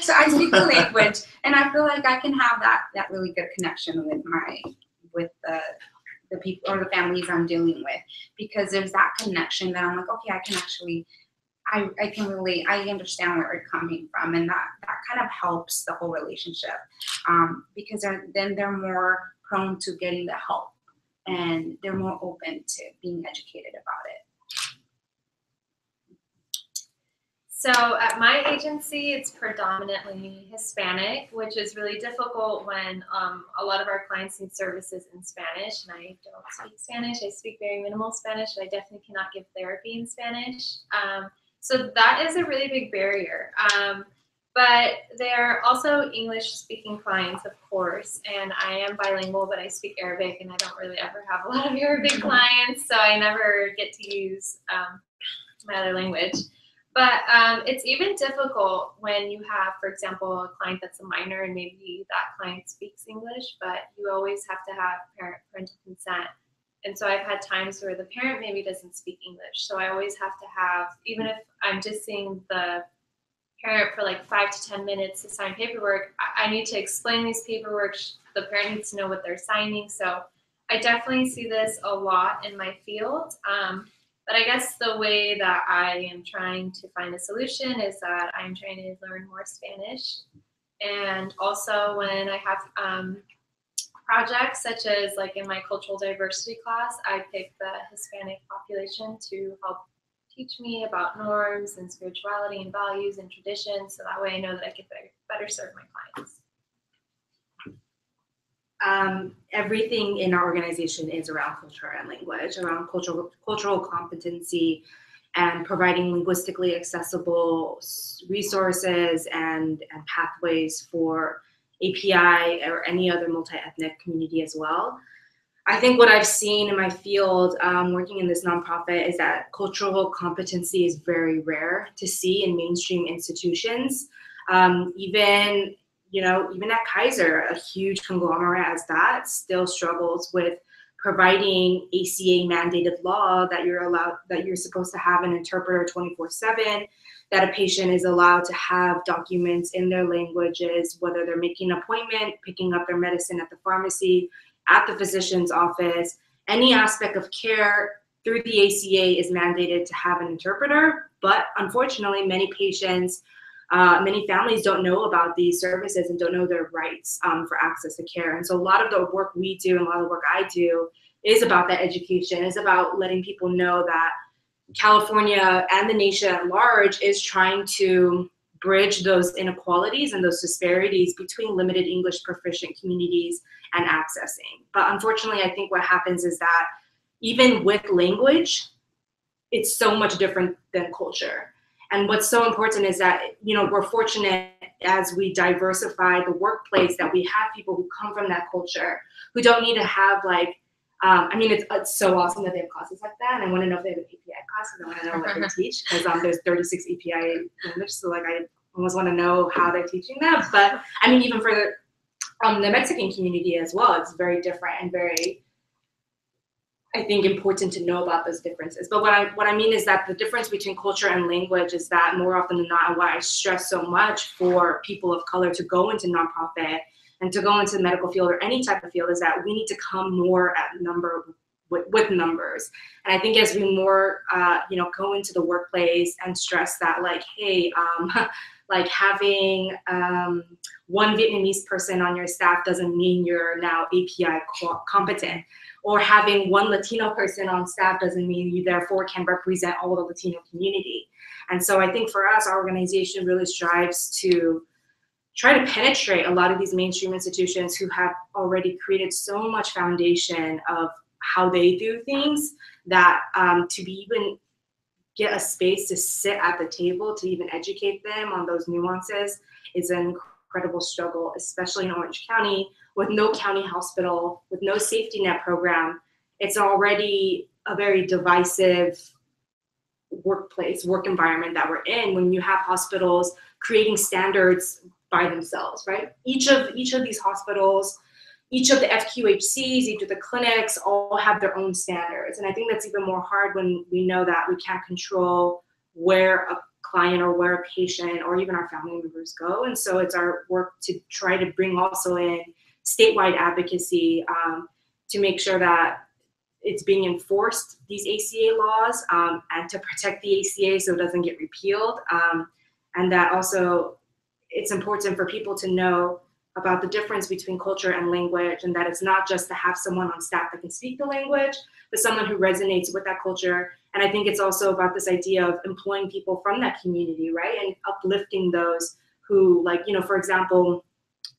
So I speak the language, and I feel like I can have that really good connection with the the people or the families I'm dealing with, because there's that connection that I'm like, okay, I can actually, I can relate, I understand where you're coming from, and that kind of helps the whole relationship, because then they're more prone to getting the help, and they're more open to being educated about it. So at my agency, it's predominantly Hispanic, which is really difficult when a lot of our clients need services in Spanish, and I don't speak Spanish. I speak very minimal Spanish, and I definitely cannot give therapy in Spanish. So that is a really big barrier. But there are also English-speaking clients, of course, and I am bilingual, but I speak Arabic, and I don't really ever have a lot of Arabic clients, so I never get to use my other language. But it's even difficult when you have, for example, a client that's a minor and maybe that client speaks English, but you always have to have parental consent. And so I've had times where the parent maybe doesn't speak English. So I always have to have, even if I'm just seeing the parent for like 5 to 10 minutes to sign paperwork, I need to explain these paperwork. The parent needs to know what they're signing. So I definitely see this a lot in my field. But I guess the way that I am trying to find a solution is that I'm trying to learn more Spanish. And also when I have projects such as like in my cultural diversity class, I pick the Hispanic population to help teach me about norms and spirituality and values and traditions. So that way I know that I can better serve my clients. Everything in our organization is around culture and language, around cultural competency, and providing linguistically accessible resources and pathways for API or any other multi-ethnic community as well. I think what I've seen in my field, working in this nonprofit, is that cultural competency is very rare to see in mainstream institutions. Even at Kaiser, a huge conglomerate as that, still struggles with providing ACA mandated law that you're supposed to have an interpreter 24/7, that a patient is allowed to have documents in their languages, whether they're making an appointment, picking up their medicine at the pharmacy, at the physician's office. Any aspect of care through the ACA is mandated to have an interpreter, but unfortunately many patients, many families don't know about these services and don't know their rights for access to care. And so a lot of the work we do and a lot of the work I do is about that education, is about letting people know that California and the nation at large is trying to bridge those inequalities and those disparities between limited English proficient communities and accessing. But unfortunately, I think what happens is that even with language, it's so much different than culture. And what's so important is that, we're fortunate as we diversify the workplace that we have people who come from that culture, who don't need to have it's so awesome that they have classes like that. And I want to know if they have an API class, because I want to know what they teach, because there's 36 API English, so I almost want to know how they're teaching that. But even for the Mexican community as well, it's very different and very, I think, important to know about those differences. But what I mean is that the difference between culture and language is that more often than not, and why I stress so much for people of color to go into nonprofit and to go into the medical field or any type of field, is that we need to come more at with numbers. And I think as we more, go into the workplace and stress that hey, having one Vietnamese person on your staff doesn't mean you're now API competent, or having one Latino person on staff doesn't mean you therefore can represent all the Latino community. And so I think for us, our organization really strives to try to penetrate a lot of these mainstream institutions who have already created so much foundation of how they do things, that to be even get a space to sit at the table to even educate them on those nuances is an incredible struggle, especially in Orange County, with no county hospital, with no safety net program. It's already a very divisive work environment that we're in, when you have hospitals creating standards by themselves, right? Each of these hospitals, each of the FQHCs, each of the clinics all have their own standards. And I think that's even more hard when we know that we can't control where a client or where a patient or even our family members go. And so it's our work to try to bring also in statewide advocacy to make sure that it's being enforced, these ACA laws, and to protect the ACA so it doesn't get repealed. And that also it's important for people to know about the difference between culture and language, and that it's not just to have someone on staff that can speak the language, but someone who resonates with that culture. And I think it's also about this idea of employing people from that community, right? And uplifting those who, like, you know, for example,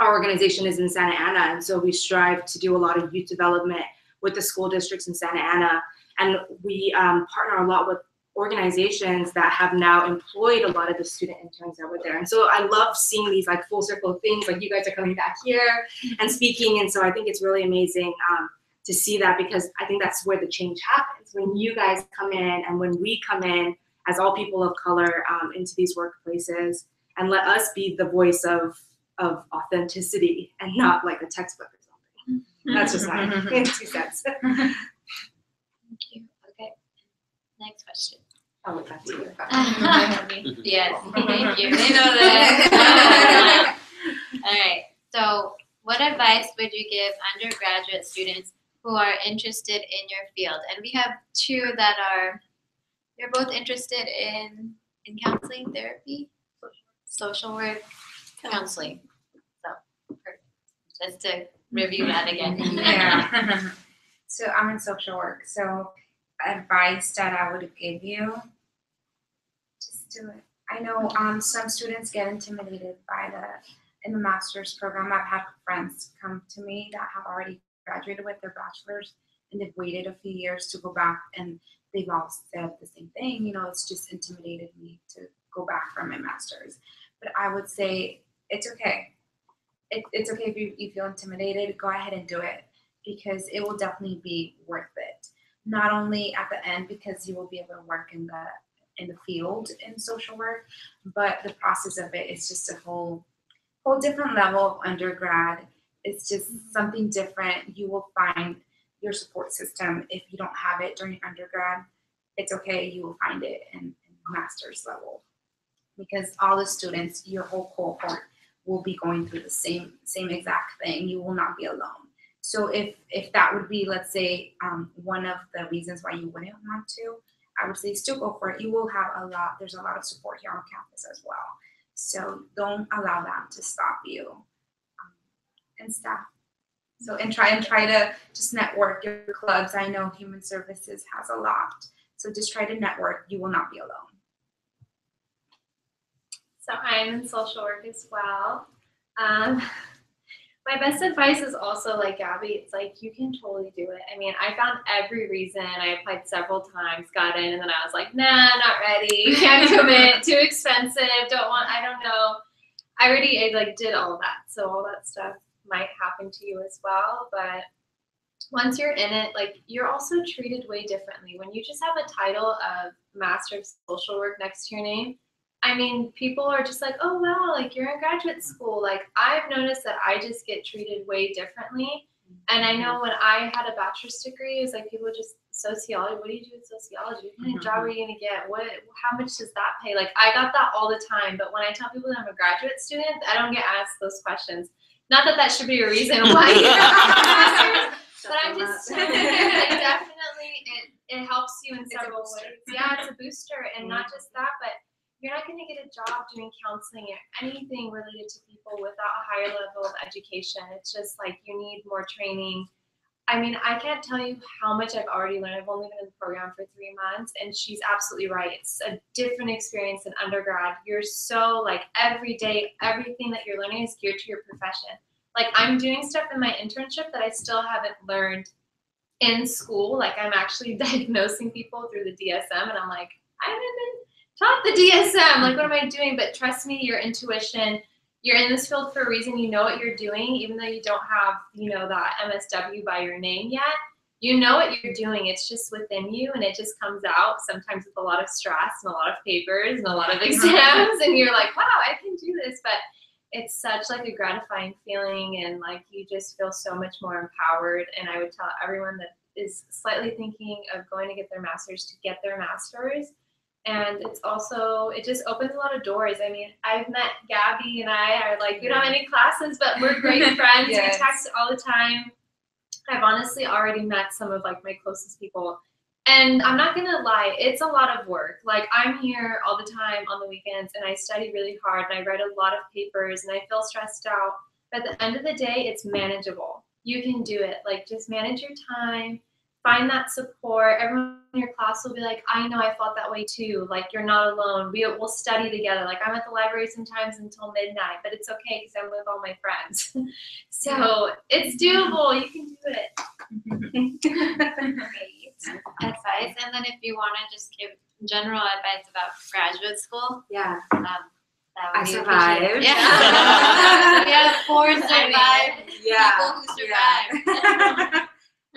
our organization is in Santa Ana, and so we strive to do a lot of youth development with the school districts in Santa Ana. And we partner a lot with organizations that have now employed a lot of the student interns that were there. And so I love seeing these like full circle things, like you guys are coming back here and speaking. And so I think it's really amazing to see that, because I think that's where the change happens. When you guys come in and when we come in as all people of color into these workplaces, and let us be the voice of authenticity and not like a textbook or something. That's just my 2 cents. Thank you. Okay. Next question. I'll look back to you. Yes, thank you. They know that. All right. So, what advice would you give undergraduate students who are interested in your field? And we have 2 that are, you're both interested in counseling, therapy, social work, counseling. So, perfect. Just to review that again. Yeah. So I'm in social work. So advice that I would give you, just do it. I know some students get intimidated by in the master's program. I've had friends come to me that have already graduated with their bachelor's and they've waited a few years to go back, and they've all said the same thing. You know, it's just intimidated me to go back for my master's. But I would say it's okay. It's okay if you feel intimidated. Go ahead and do it, because it will definitely be worth it. Not only at the end, because you will be able to work in the field in social work, but the process of it is just a whole different level of undergrad. It's just something different. You will find your support system. If you don't have it during undergrad, it's okay. You will find it in master's level, because all the students, your whole cohort, will be going through the same exact thing. You will not be alone. So if that would be, let's say, one of the reasons why you wouldn't want to, I would say still go for it. You will have there's a lot of support here on campus as well. So don't allow that to stop you and stuff. So and try to just network your clubs. I know Human Services has a lot. So just try to network. You will not be alone. So I'm in social work as well. My best advice is also like Gabby, it's like you can totally do it. I mean, I found every reason. I applied several times, got in, and then I was like, nah, not ready, can't commit, too expensive, I don't know. I like did all of that. So all that stuff might happen to you as well. But once you're in it, like you're also treated way differently. When you just have a title of Master of Social Work next to your name, I mean, people are just like, oh, wow, like you're in graduate school. Like I've noticed that I just get treated way differently. And I know when I had a bachelor's degree, it was like people just, sociology, what do you do with sociology? What kind of job are you gonna get? How much does that pay? Like I got that all the time. But when I tell people that I'm a graduate student, I don't get asked those questions. Not that that should be a reason why you're but I'm just like, definitely it helps you in several ways. Yeah, it's a booster. And not just that, but you're not going to get a job doing counseling or anything related to people without a higher level of education. It's just like you need more training. I mean, I can't tell you how much I've already learned. I've only been in the program for 3 months, and she's absolutely right. It's a different experience than undergrad. You're so like every day, everything that you're learning is geared to your profession. Like I'm doing stuff in my internship that I still haven't learned in school. Like I'm actually diagnosing people through the DSM, and I'm like, I haven't been taught the DSM, like what am I doing? But trust me, your intuition, you're in this field for a reason. You know what you're doing, even though you don't have, you know, that MSW by your name yet. You know what you're doing. It's just within you, and it just comes out sometimes with a lot of stress and a lot of papers and a lot of exams, and you're like, wow, I can do this. But it's such like a gratifying feeling, and like you just feel so much more empowered. And I would tell everyone that is slightly thinking of going to get their master's to get their master's. And it's also, it just opens a lot of doors. I mean, I've met Gabby and I are like, we don't have any classes, but we're great friends. Yes. We text all the time. I've honestly already met some of like my closest people. And I'm not gonna lie, it's a lot of work. Like I'm here all the time on the weekends and I study really hard and I write a lot of papers and I feel stressed out. But at the end of the day, it's manageable. You can do it. Like just manage your time, find that support. Everyone in your class will be like, I know I felt that way too. Like you're not alone. We'll study together. Like I'm at the library sometimes until midnight, but it's okay because I'm with all my friends. So it's doable. You can do it. Great advice. And then if you want to just give general advice about graduate school, Yeah. that would I be survived. appreciated. Yeah. We have 4 survived Yeah. people who survived.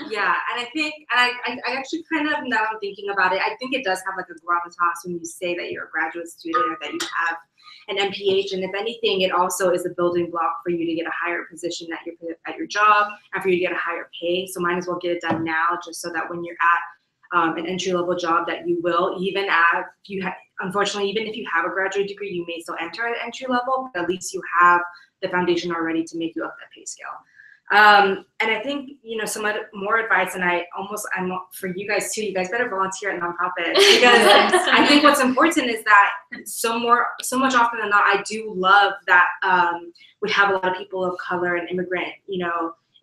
Yeah, and I think, and I actually kind of, now I'm thinking about it, I think it does have like a gravitas when you say that you're a graduate student or that you have an MPH, and if anything, it also is a building block for you to get a higher position at your job and for you to get a higher pay. So might as well get it done now, just so that when you're at an entry-level job that you will, even if you have, unfortunately, even if you have a graduate degree, you may still enter at entry level, but at least you have the foundation already to make you up that pay scale. And I think, some more advice, and I'm for you guys too, you guys better volunteer at nonprofits, because I think what's important is that so much often than not, I do love that we have a lot of people of color and immigrant,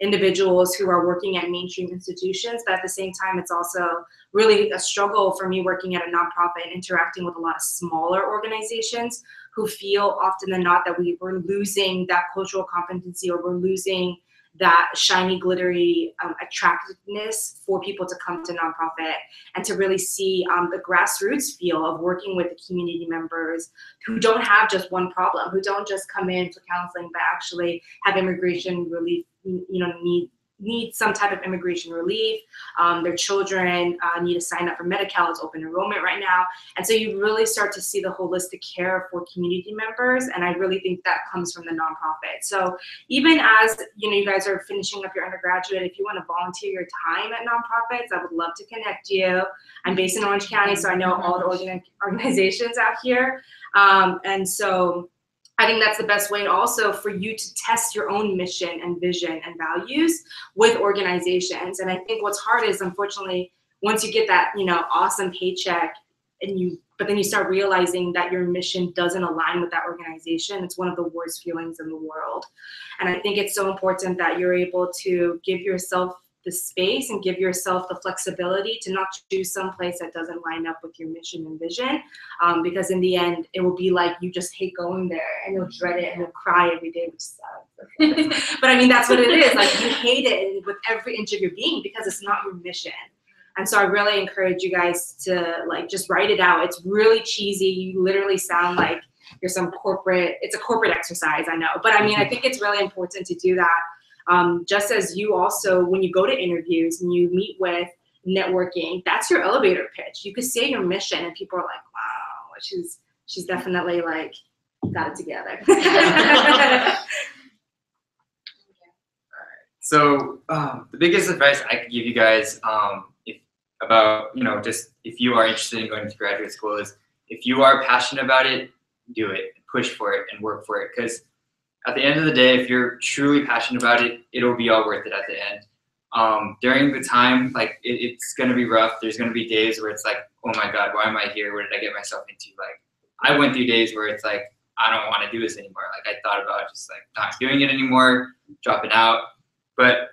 individuals who are working at mainstream institutions, but at the same time, it's also really a struggle for me working at a nonprofit and interacting with a lot of smaller organizations who feel often than not that we're losing that cultural competency, or we're losing that shiny, glittery attractiveness for people to come to nonprofit and to really see the grassroots feel of working with the community members who don't have just one problem, who don't just come in for counseling, but actually have immigration relief, need some type of immigration relief. Their children need to sign up for Medi-Cal. It's open enrollment right now. And so you really start to see the holistic care for community members. And I really think that comes from the nonprofit. So even as, you guys are finishing up your undergraduate, if you want to volunteer your time at nonprofits, I would love to connect you. I'm based in Orange County, so I know all the organizations out here. And so I think that's the best way also for you to test your own mission and vision and values with organizations. And I think what's hard is, unfortunately, once you get that, awesome paycheck but then you start realizing that your mission doesn't align with that organization, it's one of the worst feelings in the world. And I think it's so important that you're able to give yourself the space and give yourself the flexibility to not choose some place that doesn't line up with your mission and vision, because in the end, it will be like you just hate going there and you'll dread it and you'll cry every day, which sucks. But I mean, that's what it is. Like, you hate it with every inch of your being because it's not your mission. And so I really encourage you guys to just write it out. It's really cheesy. You literally sound like you're it's a corporate exercise, I know. But I mean, I think it's really important to do that. Just as you also, when you go to interviews and you meet with networking, that's your elevator pitch. You could say your mission and people are like, wow, she's definitely got it together. So the biggest advice I could give you guys if you are interested in going to graduate school is, if you are passionate about it, do it, push for it and work for it. Because at the end of the day, if you're truly passionate about it, it'll be all worth it at the end. During the time, it's going to be rough. There's going to be days where it's like, oh my God, why am I here? What did I get myself into? I went through days where it's like, I don't want to do this anymore. I thought about just not doing it anymore, dropping out. But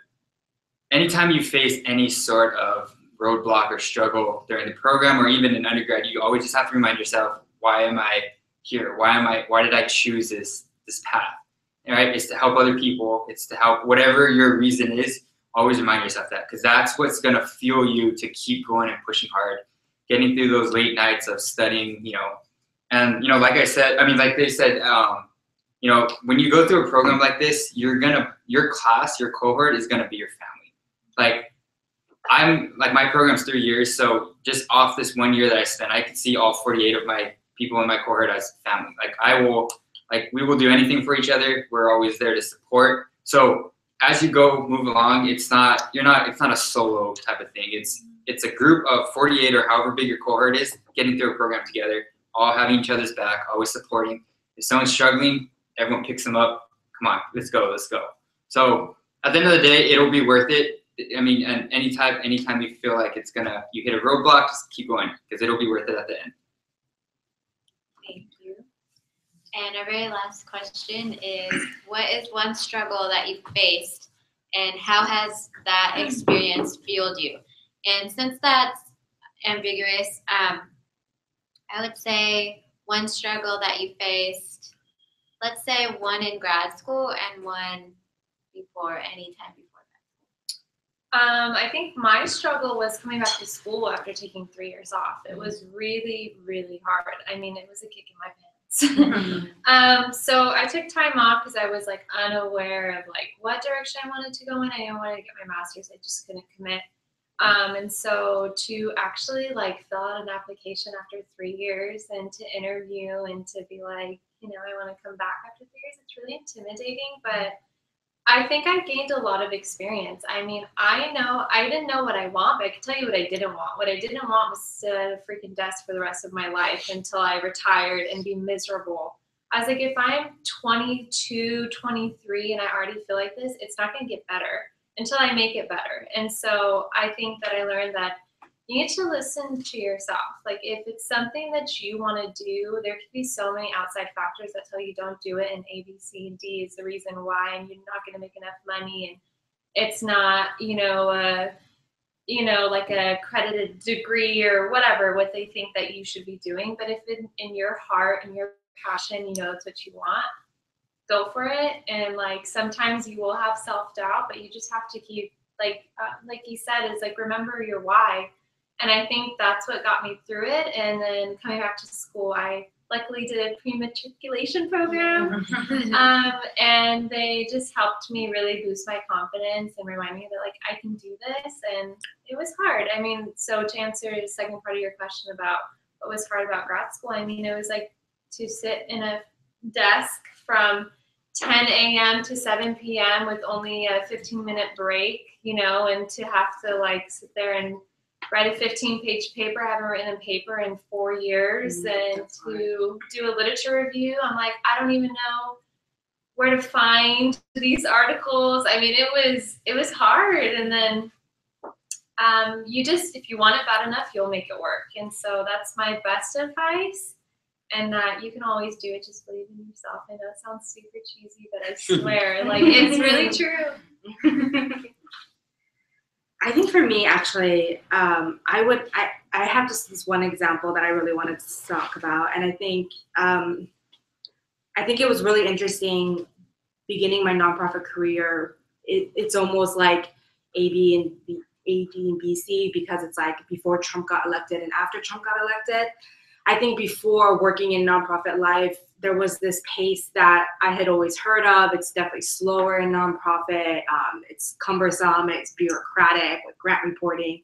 anytime you face any sort of roadblock or struggle during the program or even in undergrad, you always just have to remind yourself, why am I here? Why did I choose this path? All right, it's to help other people. It's to help whatever your reason is. Always remind yourself that, because that's what's going to fuel you to keep going and pushing hard, getting through those late nights of studying, and, like I said, like they said, when you go through a program like this, your class, your cohort is going to be your family. My program's 3 years. So just off this 1 year that I spent, I could see all 48 of my people in my cohort as family. We will do anything for each other. We're always there to support. So as you move along, it's not a solo type of thing. It's a group of 48 or however big your cohort is, getting through a program together, all having each other's back, always supporting. If someone's struggling, everyone picks them up. Come on, let's go. So at the end of the day, it'll be worth it. I mean, and anytime you feel like you hit a roadblock, just keep going because it'll be worth it at the end. Thank you. And our very last question is, what is one struggle that you faced and how has that experience fueled you? And since that's ambiguous, I would say one struggle that you faced, let's say one in grad school and one any time before that. I think my struggle was coming back to school after taking 3 years off. It was really, really hard. I mean, it was a kick in my pants. So I took time off because I was like unaware of like what direction I wanted to go in. I didn't want to get my master's. I just couldn't commit. And so to actually like fill out an application after 3 years and to interview and to be like, you know, I want to come back after 3 years, it's really intimidating, but I think I gained a lot of experience. I mean, I didn't know what I want, but I can tell you what I didn't want. What I didn't want was to sit at a freaking desk for the rest of my life until I retired and be miserable. I was like, if I'm 22, 23, and I already feel like this, it's not going to get better until I make it better. And so I think that I learned that you need to listen to yourself. Like if it's something that you want to do, there could be so many outside factors that tell you don't do it, and A, B, C, and D is the reason why, and you're not going to make enough money, and it's not, like a credited degree or whatever, what they think that you should be doing. But if in your heart and your passion, you know it's what you want, go for it. And like sometimes you will have self-doubt, but you just have to keep like you said, is like remember your why. And I think that's what got me through it. And then coming back to school, I luckily did a pre-matriculation program. And they just helped me really boost my confidence and remind me that like I can do this. And it was hard. I mean, so to answer the second part of your question about what was hard about grad school, I mean, it was like to sit in a desk from 10 a.m. to 7 p.m. with only a 15-minute break, and to have to like sit there and write a 15-page paper. I haven't written a paper in 4 years. And to do a literature review, I'm like, I don't even know where to find these articles. I mean, it was hard. And then if you want it bad enough, you'll make it work. And so that's my best advice. And that you can always do it. Just believe in yourself. I know it sounds super cheesy, but I swear, like it's really true. I think for me, actually, I have just this one example that I really wanted to talk about, and I think it was really interesting beginning my nonprofit career. It's almost like A, B, and BC, because it's like before Trump got elected and after Trump got elected. I think before working in nonprofit life, there was this pace that I had always heard of. It's definitely slower in nonprofit. It's cumbersome. It's bureaucratic with grant reporting.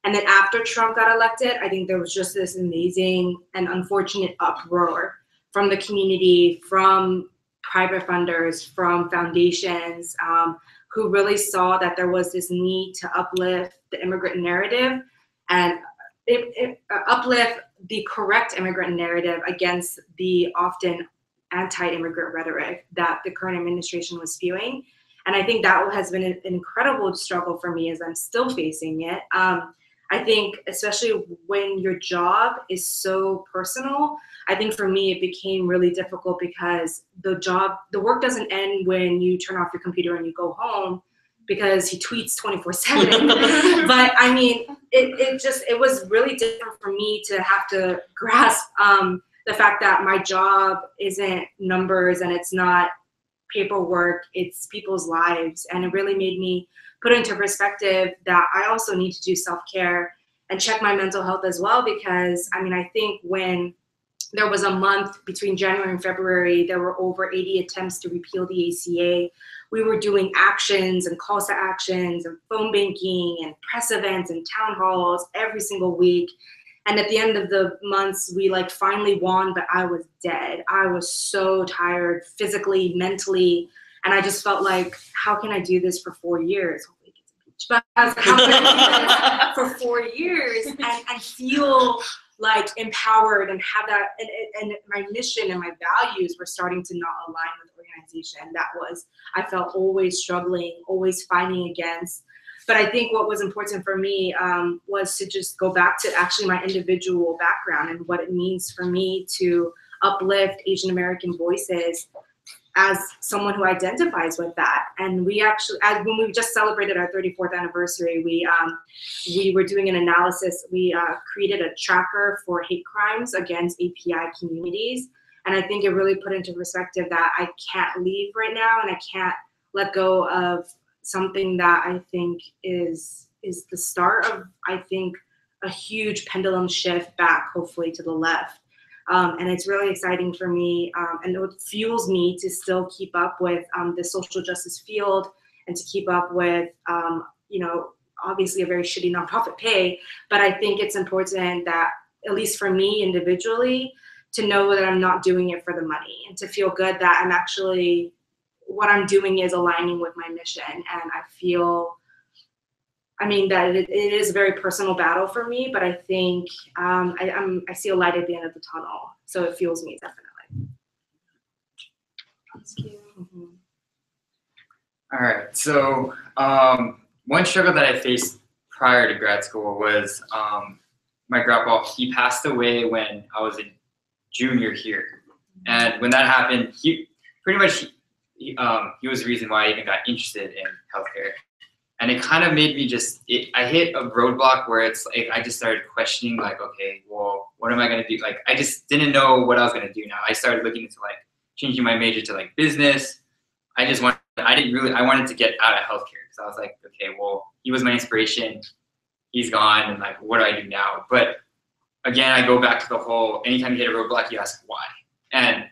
And then after Trump got elected, I think there was just this amazing and unfortunate uproar from the community, from private funders, from foundations, who really saw that there was this need to uplift the immigrant narrative and uplift the correct immigrant narrative against the often anti-immigrant rhetoric that the current administration was spewing. And I think that has been an incredible struggle for me as I'm still facing it. I think especially when your job is so personal, I think for me it became really difficult because the work doesn't end when you turn off your computer and you go home, because he tweets 24/7. But I mean, it was really different for me to have to grasp the fact that my job isn't numbers and it's not paperwork, it's people's lives. And it really made me put into perspective that I also need to do self-care and check my mental health as well, because I mean, I think when there was a month between January and February, there were over 80 attempts to repeal the ACA. We were doing actions and calls to actions and phone banking and press events and town halls every single week. And at the end of the months, we like finally won, but I was dead. I was so tired physically, mentally. And I just felt like, how can I do this for 4 years? But how can I do this for 4 years and feel like empowered and have that, and my mission and my values were starting to not align with the organization that was, I felt always struggling, always fighting against. But I think what was important for me was to just go back to actually my individual background and what it means for me to uplift Asian American voices as someone who identifies with that. And we actually, when we just celebrated our 34th anniversary, we were doing an analysis. We created a tracker for hate crimes against API communities. And I think it really put into perspective that I can't leave right now, and I can't let go of something that I think is the start of, I think, a huge pendulum shift back, hopefully, to the left. And it's really exciting for me, and it fuels me to still keep up with the social justice field and to keep up with, obviously a very shitty nonprofit pay. But I think it's important that, at least for me individually, to know that I'm not doing it for the money, and to feel good that I'm actually, what I'm doing is aligning with my mission. And I feel, that it is a very personal battle for me, but I think I see a light at the end of the tunnel. So it fuels me, definitely. Thank you. Mm-hmm. All right. So one struggle that I faced prior to grad school was my grandpa. He passed away when I was a junior here, and when that happened, he was the reason why I even got interested in healthcare. And it kind of made me I hit a roadblock where it's like, I just started questioning, like, okay, well, what am I going to do? Like, I just didn't know what I was going to do now. I started looking into like changing my major to like business. I wanted to get out of healthcare, because I was like, okay, well, he was my inspiration. He's gone. And like, what do I do now? But again, I go back to the whole, anytime you hit a roadblock, you ask why. And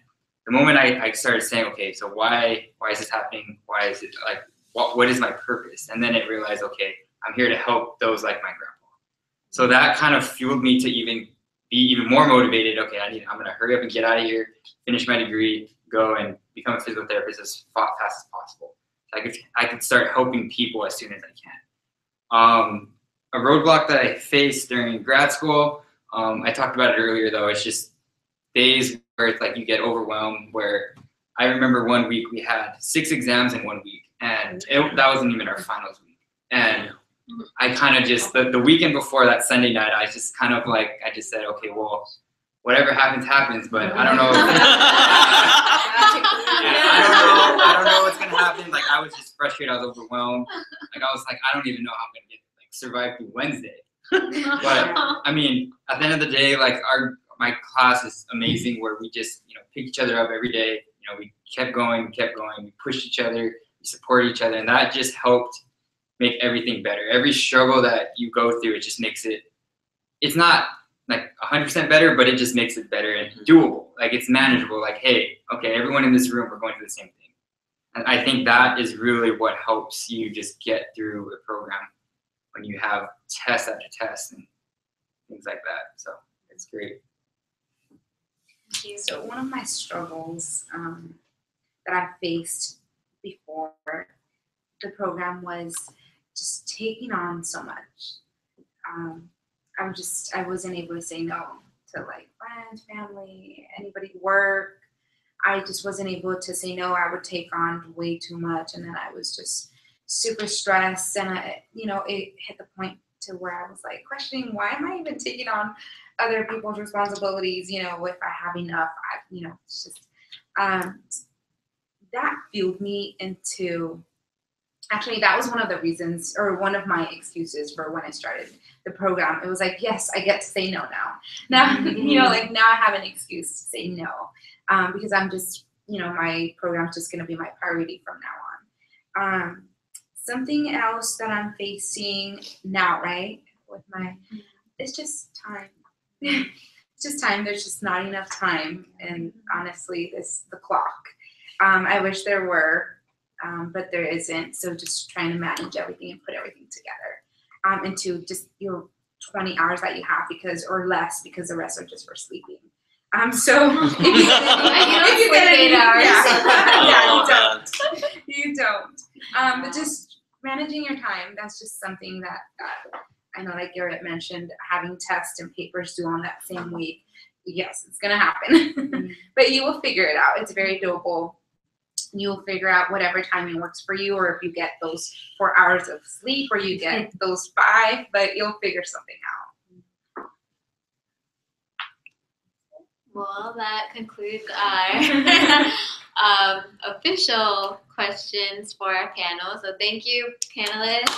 the moment I started saying, okay, so why is this happening? Why is it like, what is my purpose? And then it realized, okay, I'm here to help those like my grandpa. So that kind of fueled me to be even more motivated. Okay, I'm gonna hurry up and get out of here, finish my degree, go and become a physical therapist as fast as possible. So I could start helping people as soon as I can. A roadblock that I faced during grad school, I talked about it earlier though, it's just days where it's like you get overwhelmed, where I remember one week we had 6 exams in 1 week. And that wasn't even our finals week. And I kind of just, the weekend before that Sunday night, I just kind of like, I just said, okay, well, whatever happens, happens, but I don't know. I don't know what's going to happen. Like, I was just frustrated. I was overwhelmed. Like, I was like, I don't even know how I'm going to survive through Wednesday. But at the end of the day, like my class is amazing, where we just, pick each other up every day. We kept going, we pushed each other, we support each other, and that just helped make everything better. Every struggle that you go through, it just makes it's not like 100% better, but it just makes it better and doable. Like, it's manageable. Like, hey, okay, everyone in this room, we're going through the same thing. And I think that is really what helps you just get through a program when you have test after test and things like that. So it's great. So one of my struggles that I faced before the program was just taking on so much. I wasn't able to say no to like friends, family, anybody, work. I just wasn't able to say no. I would take on way too much, and then I was just super stressed, and it hit the point to where I was like questioning, why am I even taking on other people's responsibilities, if I have enough. It's just that fueled me into, actually that was one of the reasons, or one of my excuses for when I started the program. It was like, yes, I get to say no now. Now, now I have an excuse to say no, because I'm just, my program's just going to be my priority from now on. Something else that I'm facing now, right, it's just time. It's just time. There's just not enough time, and honestly, the clock. I wish there were, but there isn't. So just trying to manage everything and put everything together into just your 20 hours that you have, or less, because the rest are just for sleeping. So if you get 8 hours, you don't. But just managing your time. That's just something that I know, like Garrett mentioned, having tests and papers due on that same week. Yes, it's gonna happen, but you will figure it out. It's very doable. you'll figure out whatever timing works for you, or if you get those 4 hours of sleep or you get those 5, but you'll figure something out. Well, that concludes our official questions for our panel. So thank you, panelists.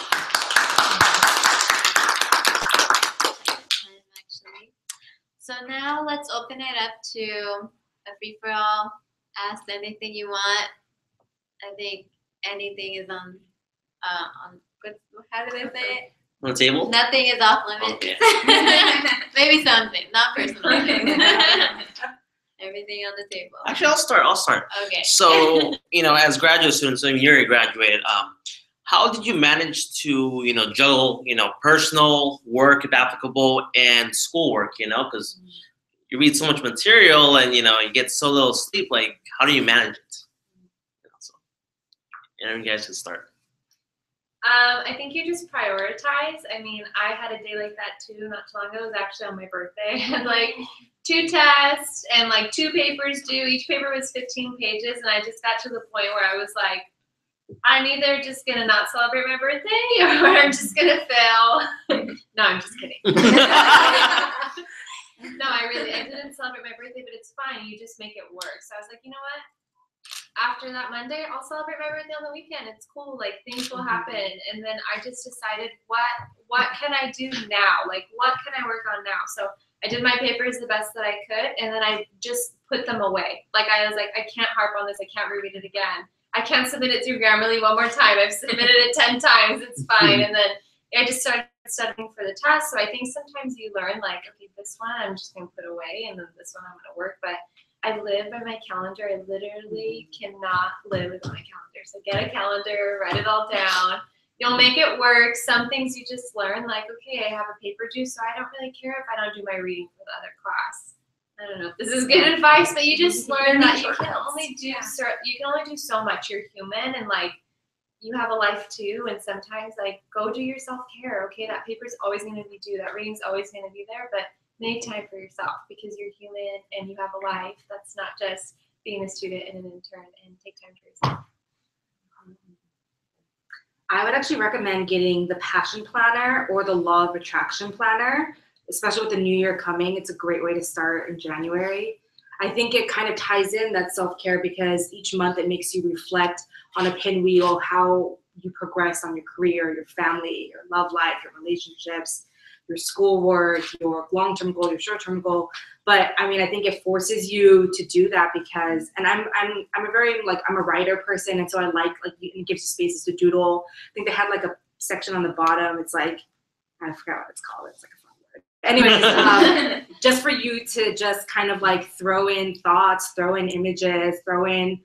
So now let's open it up to a free-for-all. Ask anything you want. I think anything is on how do they say it? On the table? Nothing is off limits. Okay. Maybe something, not personal things. Everything on the table. Actually, I'll start. Okay. So, as graduate students, you're graduated, how did you manage to, juggle, personal work, if applicable, and schoolwork, because you read so much material and, you get so little sleep, like, how do you manage it? So, you guys should start. I think you just prioritize. I mean, I had a day like that too not too long ago. It was actually on my birthday. I had like 2 tests and like 2 papers due. Each paper was 15 pages, and I just got to the point where I was like, I'm either just gonna not celebrate my birthday or I'm just gonna fail. No, I'm just kidding. No, I didn't celebrate my birthday, but it's fine. You just make it work. So I was like, you know what? After that Monday, I'll celebrate my birthday on the weekend. It's cool. Like, things will happen. And then I just decided, what can I do now? Like, what can I work on now? So I did my papers the best that I could, and then I just put them away. Like, I was like, I can't harp on this. I can't reread it again. I can't submit it through Grammarly one more time. I've submitted it 10 times. It's fine. And then I just started studying for the test. So I think sometimes you learn, like, okay, this one I'm just going to put away, and then this one I'm going to work. But I live by my calendar. I literally cannot live without my calendar. So get a calendar, write it all down. You'll make it work. Some things you just learn, like, okay, I have a paper due, so I don't really care if I don't do my reading for the other class. I don't know if this is good advice, but you just learn that you can only do so much. You're human, and like, you have a life too. And sometimes, like, go do your self-care. Okay, that paper's always going to be due. That reading's always going to be there, but make time for yourself, because you're human and you have a life. That's not just being a student and an intern, and take time for yourself. I would actually recommend getting the Passion Planner or the Law of Attraction Planner, especially with the new year coming. It's a great way to start in January. I think it kind of ties in that self-care, because each month it makes you reflect on a pinwheel how you progress on your career, your family, your love life, your relationships, your schoolwork, your long-term goal, your short-term goal. But I mean, I think it forces you to do that, because, and I'm a very, like, I'm a writer person, and so I like it gives you spaces to doodle. I think they had like a section on the bottom. It's like, I forgot what it's called. It's like a fun word. Anyways, just for you to just kind of like throw in thoughts, throw in images, throw in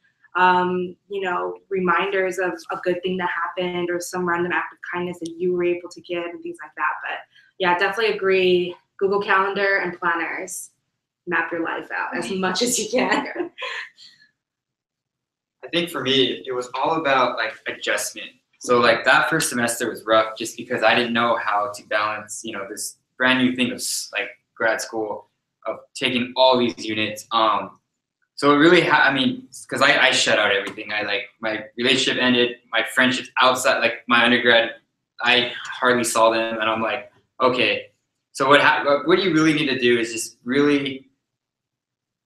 reminders of a good thing that happened, or some random act of kindness that you were able to give, and things like that. But yeah, definitely agree. Google Calendar and planners. Map your life out as much as you can. I think for me, it was all about like adjustment. So like that first semester was rough, just because I didn't know how to balance, this brand new thing of like grad school, of taking all these units. So it really, because I shut out everything. My relationship ended, my friendships outside, like my undergrad, I hardly saw them, and I'm like, okay. So what you really need to do is just really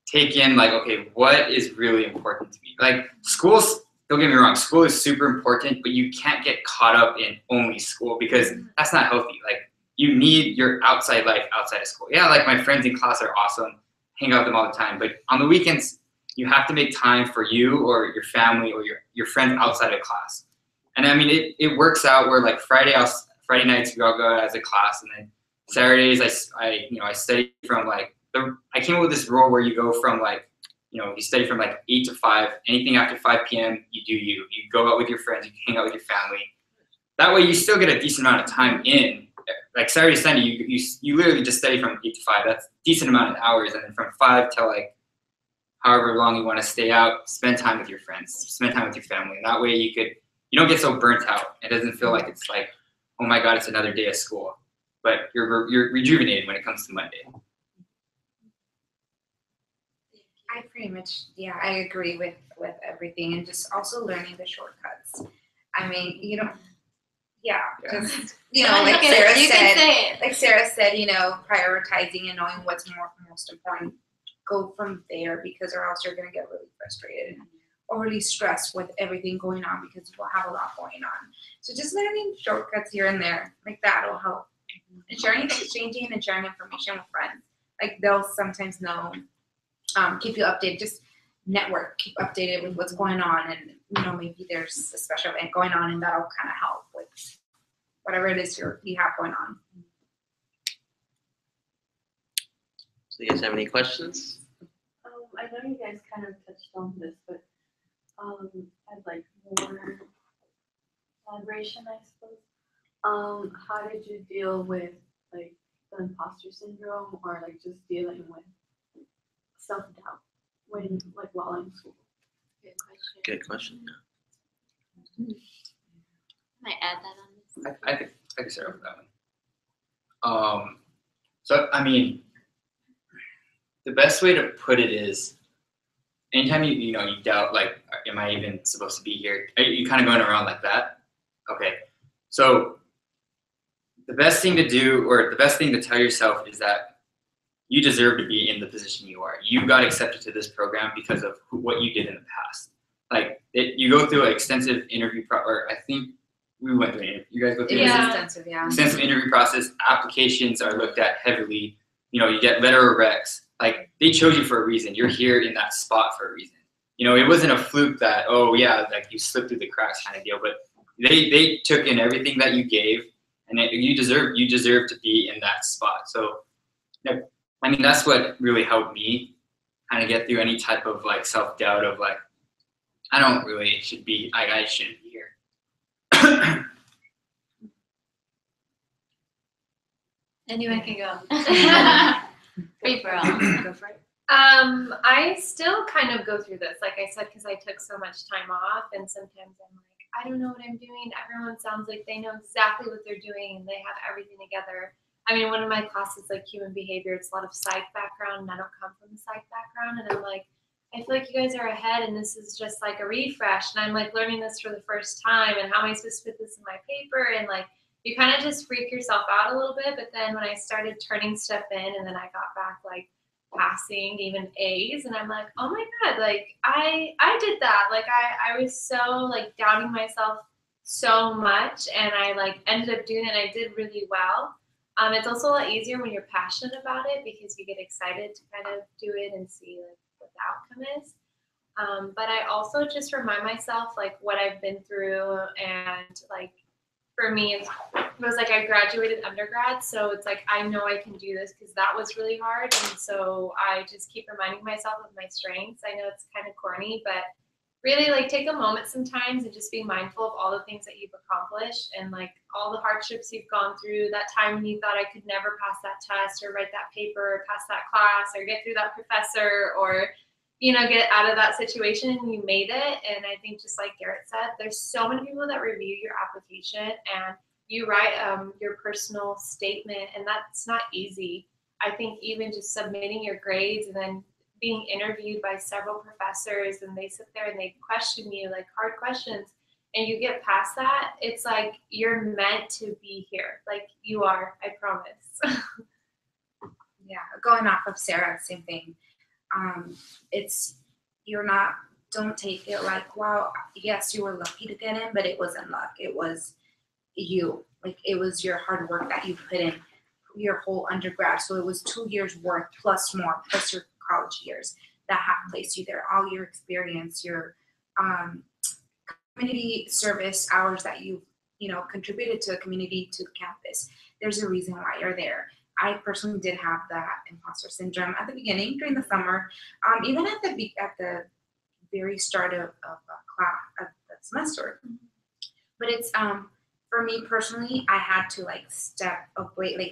take in, like, okay, what is really important to me? Like, schools, don't get me wrong, school is super important, but you can't get caught up in only school, because that's not healthy. Like, you need your outside life outside of school. Yeah, like my friends in class are awesome, hang out with them all the time, but on the weekends, you have to make time for you or your family or your friends outside of class. And I mean, it works out where like Friday nights we all go out as a class, and then Saturdays I study from like I came up with this rule where you go from like, you study from like 8 to 5. Anything after 5 p.m. you do you go out with your friends, you hang out with your family. That way you still get a decent amount of time in. Like Saturday, Sunday, you literally just study from 8 to 5. That's a decent amount of hours. And then from 5 till like however long you want to stay out, spend time with your friends, spend time with your family. And that way you don't get so burnt out. It doesn't feel like it's like, oh my God, it's another day of school. But you're rejuvenated when it comes to Monday. I pretty much, yeah, I agree with everything, and just also learning the shortcuts. I mean, you don't, yeah. Just, like Sarah You said, can say it. prioritizing and knowing what's most important. Go from there, because or else you're gonna get really frustrated or really stressed with everything going on, because we'll have a lot going on. So just learning shortcuts here and there, like that will help. And exchanging and sharing information with friends. Like they'll sometimes know, keep you updated, just network, keep updated with what's going on, and maybe there's a special event going on, and that'll kind of help with whatever it is you have going on. So you guys have any questions? I know you guys kind of touched on this, but I'd like more elaboration, I suppose. How did you deal with like the imposter syndrome, or like just dealing with self-doubt when while in school? Good question. I might add that on this. I could start with that one. So I mean, the best way to put it is, anytime you doubt, like, am I even supposed to be here? Are you kind of going around like that? Okay. So the best thing to do, or the best thing to tell yourself, is that you deserve to be in the position you are. You got accepted to this program because of what you did in the past. Like, you go through an extensive interview or I think we went through an interview. You guys go through It was an extensive, yeah. extensive interview process. Applications are looked at heavily. You get letter of recs. Like, they chose you for a reason. You're here in that spot for a reason. It wasn't a fluke that, oh yeah, like you slipped through the cracks kind of deal. But they took in everything that you gave, and you deserve to be in that spot. So, I mean, that's what really helped me kind of get through any type of like self-doubt of like, I don't really should be, I shouldn't be here. Anyone can go. Free for all. Go for it. I still kind of go through this, like I said, because I took so much time off, and sometimes I'm like, I don't know what I'm doing. Everyone sounds like they know exactly what they're doing, and they have everything together. I mean, one of my classes, like human behavior, it's a lot of psych background, and I don't come from a psych background, and I'm like, I feel like you guys are ahead, and this is just like a refresh, and I'm like learning this for the first time, and how am I supposed to put this in my paper, and like, you kind of just freak yourself out a little bit. But then when I started turning stuff in, and then I got back like passing, even A's, and I'm like, oh my god, like I did that. Like I was so like doubting myself so much, and I like ended up doing it, and I did really well. It's also a lot easier when you're passionate about it, because you get excited to kind of do it and see like what the outcome is. But I also just remind myself like what I've been through, and like for me it was like I graduated undergrad, so it's like I know I can do this, because that was really hard, and so I just keep reminding myself of my strengths. I know it's kind of corny, but really like take a moment sometimes and just be mindful of all the things that you've accomplished, and like all the hardships you've gone through, that time when you thought I could never pass that test or write that paper or pass that class or get through that professor, or get out of that situation, and you made it. And I think, just like Garrett said, there's so many people that review your application, and you write your personal statement, and that's not easy. I think even just submitting your grades and then being interviewed by several professors, and they sit there and they question you like hard questions, and you get past that, it's like you're meant to be here. Like you are, I promise. Yeah, going off of Sarah, same thing. Don't take it like, wow, yes, you were lucky to get in, but it wasn't luck. It was you. Like, it was your hard work that you put in your whole undergrad. So it was 2 years worth plus more, plus your college years that have placed you there. All your experience, your community service hours that you contributed to the community, to the campus. There's a reason why you're there. I personally did have that imposter syndrome at the beginning, during the summer, even at the very start of the semester. But it's for me personally, I had to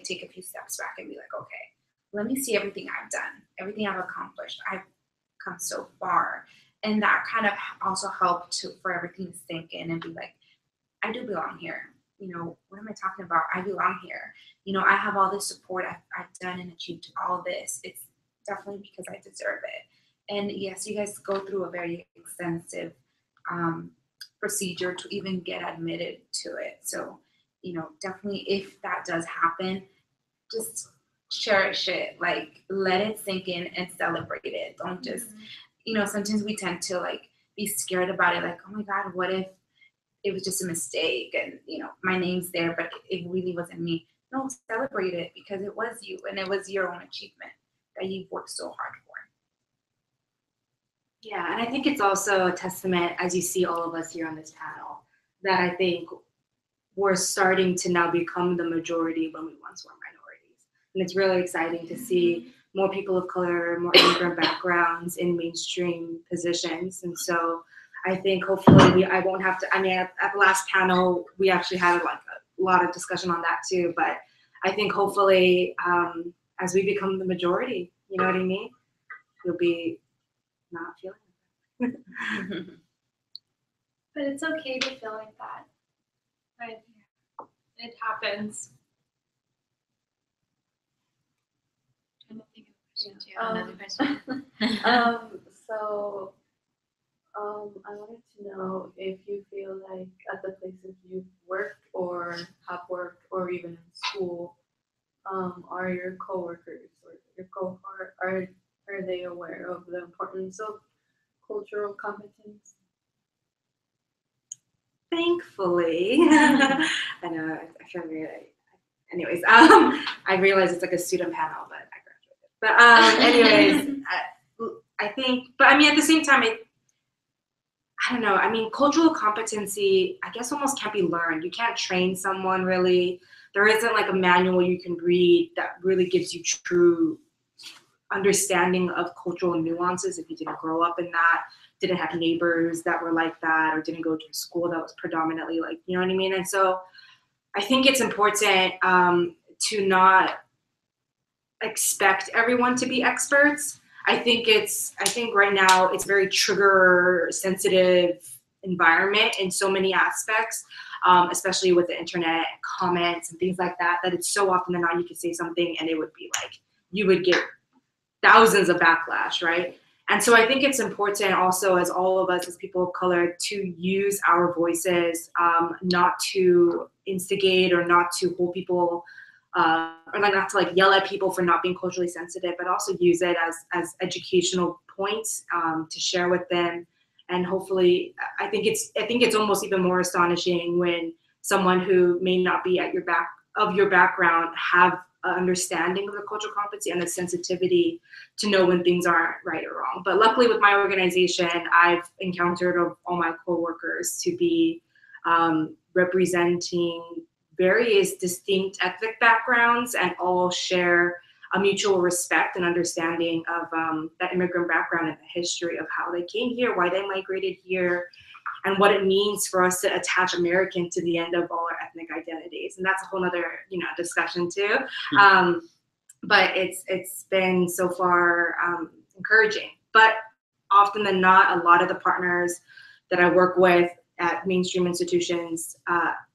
take a few steps back and be like, okay, let me see everything I've done, everything I've accomplished. I've come so far, and that kind of also helped for everything to sink in and be like, I do belong here. What am I talking about? I belong here. I have all this support. I've done and achieved all this. It's definitely because I deserve it. And yes, you guys go through a very extensive procedure to even get admitted to it. So, definitely if that does happen, just cherish it. Like, let it sink in and celebrate it. Don't just, sometimes we tend to like be scared about it. Like, oh my God, what if it was just a mistake and, my name's there, but it really wasn't me. No, celebrate it because it was you and it was your own achievement that you've worked so hard for. Yeah, and I think it's also a testament, as you see all of us here on this panel, that I think we're starting to now become the majority when we once were minorities. And it's really exciting to see more people of color, more immigrant backgrounds in mainstream positions. And so I think hopefully I won't have to, at the last panel, we actually had a lot of discussion on that too. But I think hopefully as we become the majority, you know what I mean? You'll be not feeling it. But it's okay to feel like that. Right? It happens. I'm gonna think of a question too. Another question. So, I wanted to know if you feel like at the places you've worked or have worked or even in school, are your coworkers or your cohort, are they aware of the importance of cultural competence? Thankfully, I know I feel weird. Anyways, I realize it's like a student panel, but I graduated. But anyways, I think, but at the same time, I don't know. Cultural competency, I guess, almost can't be learned. You can't train someone really. There isn't like a manual you can read that really gives you true understanding of cultural nuances if you didn't grow up in that, didn't have neighbors that were like that, or didn't go to a school that was predominantly like, you know what I mean? And so I think it's important to not expect everyone to be experts. I think right now it's very trigger sensitive environment in so many aspects, especially with the internet comments and things like that, that it's so often than not you could say something and it would be like, you would get thousands of backlash, right? And so I think it's important also as all of us as people of color to use our voices, not to instigate or not to hold people, or not to like yell at people for not being culturally sensitive, but also use it as educational points to share with them. And hopefully, I think it's almost even more astonishing when someone who may not be at your background have an understanding of the cultural competency and the sensitivity to know when things aren't right or wrong. But luckily with my organization, I've encountered all my coworkers to be representing various distinct ethnic backgrounds and all share a mutual respect and understanding of that immigrant background and the history of how they came here, why they migrated here, and what it means for us to attach American to the end of all our ethnic identities. And that's a whole other, discussion too. But it's been so far encouraging. But often than not, a lot of the partners that I work with at mainstream institutions,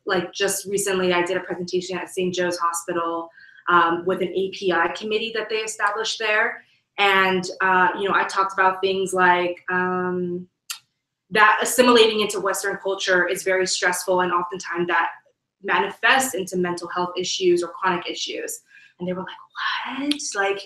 like just recently I did a presentation at St. Joe's Hospital with an API committee that they established there. And, I talked about things like, that assimilating into Western culture is very stressful, and oftentimes that manifests into mental health issues or chronic issues. And they were like, what?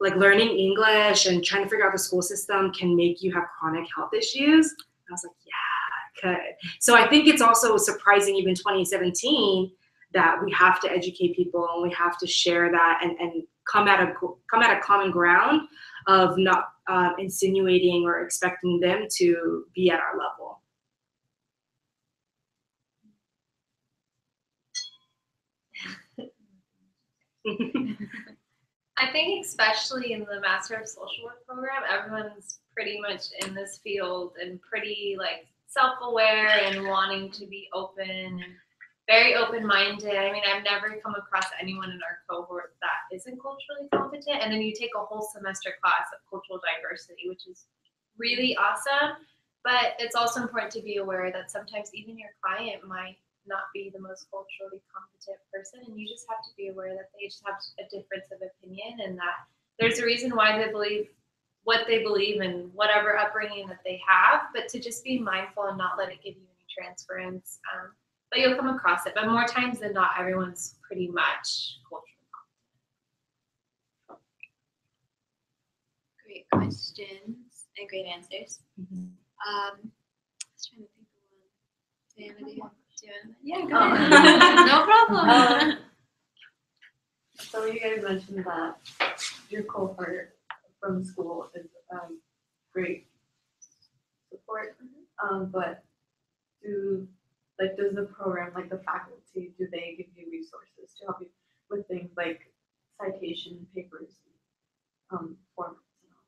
Like learning English and trying to figure out the school system can make you have chronic health issues? And I was like, yeah, it could. So I think it's also surprising, even 2017, that we have to educate people and we have to share that and come at a common ground of not insinuating or expecting them to be at our level. I think especially in the Master of Social Work program, everyone's pretty much in this field and pretty like self-aware and wanting to be open and very open-minded. I've never come across anyone in our cohort that isn't culturally competent. And then you take a whole semester class of cultural diversity, which is really awesome. But it's also important to be aware that sometimes even your client might not be the most culturally competent person, and you just have to be aware that they just have a difference of opinion and that there's a reason why they believe what they believe and whatever upbringing that they have, but to just be mindful and not let it give you any transference. But you'll come across it. But more times than not, everyone's pretty much culturally competent. Great questions and great answers. I was trying to think of one. Do you have any? Yeah, go ahead. No problem. So you guys mentioned that your cohort from school is great support, but does the program, like the faculty, do they give you resources to help you with things like citation papers, formats and all?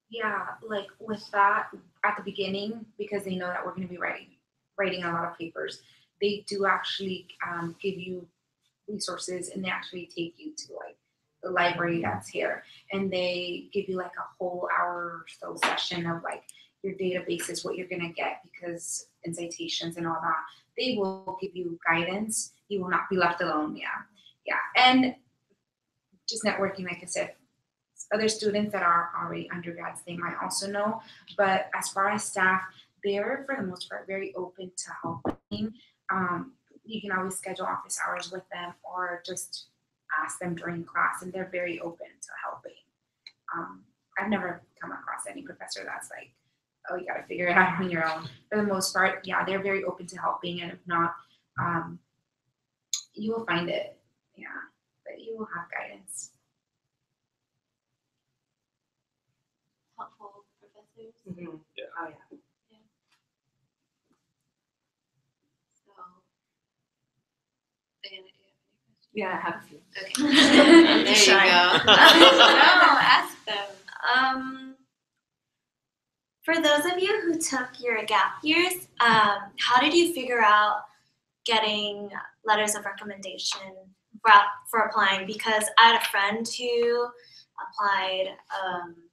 Yeah, like with that at the beginning, because they know that we're going to be writing a lot of papers, they do actually give you resources, and they actually take you to like the library that's here, and they give you like a whole hour or so session of like your databases, what you're going to get, because in citations and all that, they will give you guidance. You will not be left alone. Yeah, and just networking, like I said, other students that are already undergrads, they might also know. But as far as staff, they're for the most part very open to helping. You can always schedule office hours with them or just ask them during class, and they're very open to helping. I've never come across any professor that's like, oh, you got to figure it out on your own. For the most part, yeah, they're very open to helping, and if not, you will find it. Yeah, but you will have guidance. Helpful professors. Mm-hmm. Yeah. Oh yeah. So, Diana, do you have any questions? Yeah, I have a few. Okay. There you go. No, ask them. For those of you who took your gap years, how did you figure out getting letters of recommendation for applying? Because I had a friend who applied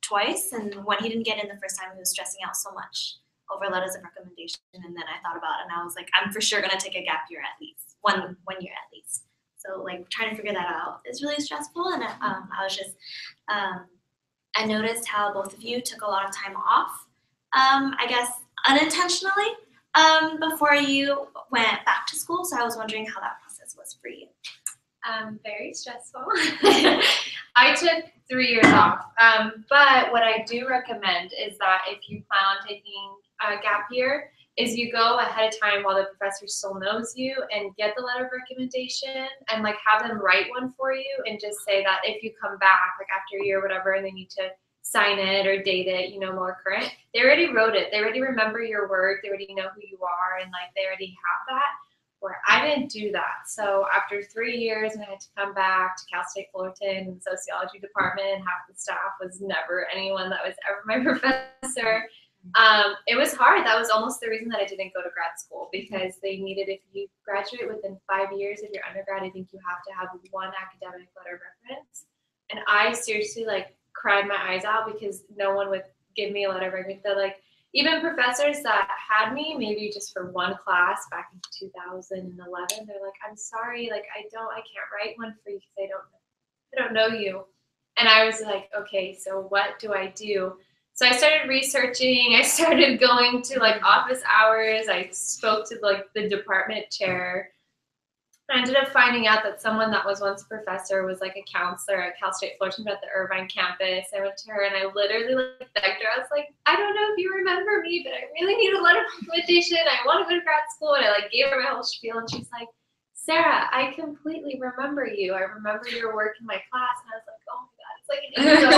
twice, and when he didn't get in the first time, he was stressing out so much over letters of recommendation. And then I thought about it, and I was like, I'm for sure gonna take a gap year at least, one year at least. So like trying to figure that out is really stressful, and I was just I noticed how both of you took a lot of time off, I guess unintentionally, before you went back to school. So I was wondering how that process was for you. Very stressful. I took 3 years off, but what I do recommend is that if you plan on taking a gap year, is you go ahead of time while the professor still knows you and get the letter of recommendation and like have them write one for you and just say that if you come back like after a year or whatever and they need to sign it or date it, more current, they already wrote it. They already remember your work. They already know who you are, and like they already have that. Where I didn't do that. So after 3 years, and I had to come back to Cal State Fullerton in the sociology department, half the staff was never anyone that was ever my professor. It was hard. That was almost the reason that I didn't go to grad school, because they needed, if you graduate within 5 years of your undergrad, I think you have to have one academic letter of reference. And I seriously like cried my eyes out because no one would give me a letter of reference. They're like, even professors that had me maybe just for one class back in 2011, they're like, I'm sorry, like I can't write one for you because I don't know you. And I was like, okay, so what do I do? So I started researching. I started going to like office hours. I spoke to like the department chair. I ended up finding out that someone that was once a professor was like a counselor at Cal State Fullerton at the Irvine campus. I went to her and I literally like begged her. I was like, I don't know if you remember me, but I really need a letter of recommendation. I want to go to grad school. And I like gave her my whole spiel, and she's like, Sarah, I completely remember you. I remember your work in my class. And I was like, oh my God, it's like an angel.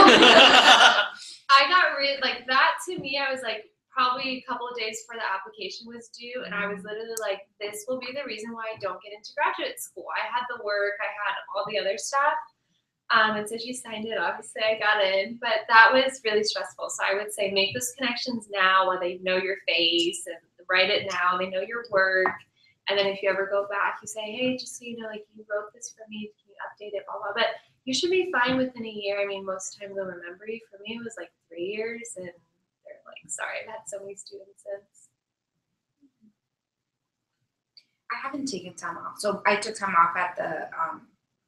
I got really like that. To me, I was like, probably a couple of days before the application was due, and I was literally like, this will be the reason why I don't get into graduate school. I had the work, I had all the other stuff, and so she signed it. Obviously, I got in, but that was really stressful. So I would say make those connections now while they know your face, and write it now. They know your work, and then if you ever go back, you say, hey, just so you know, like you wrote this for me, can you update it, blah, blah. But you should be fine within a year. I mean, most times they'll remember you. For me, it was like 3 years, and they're like, sorry, I've had so many students since. I haven't taken time off. So I took time off at the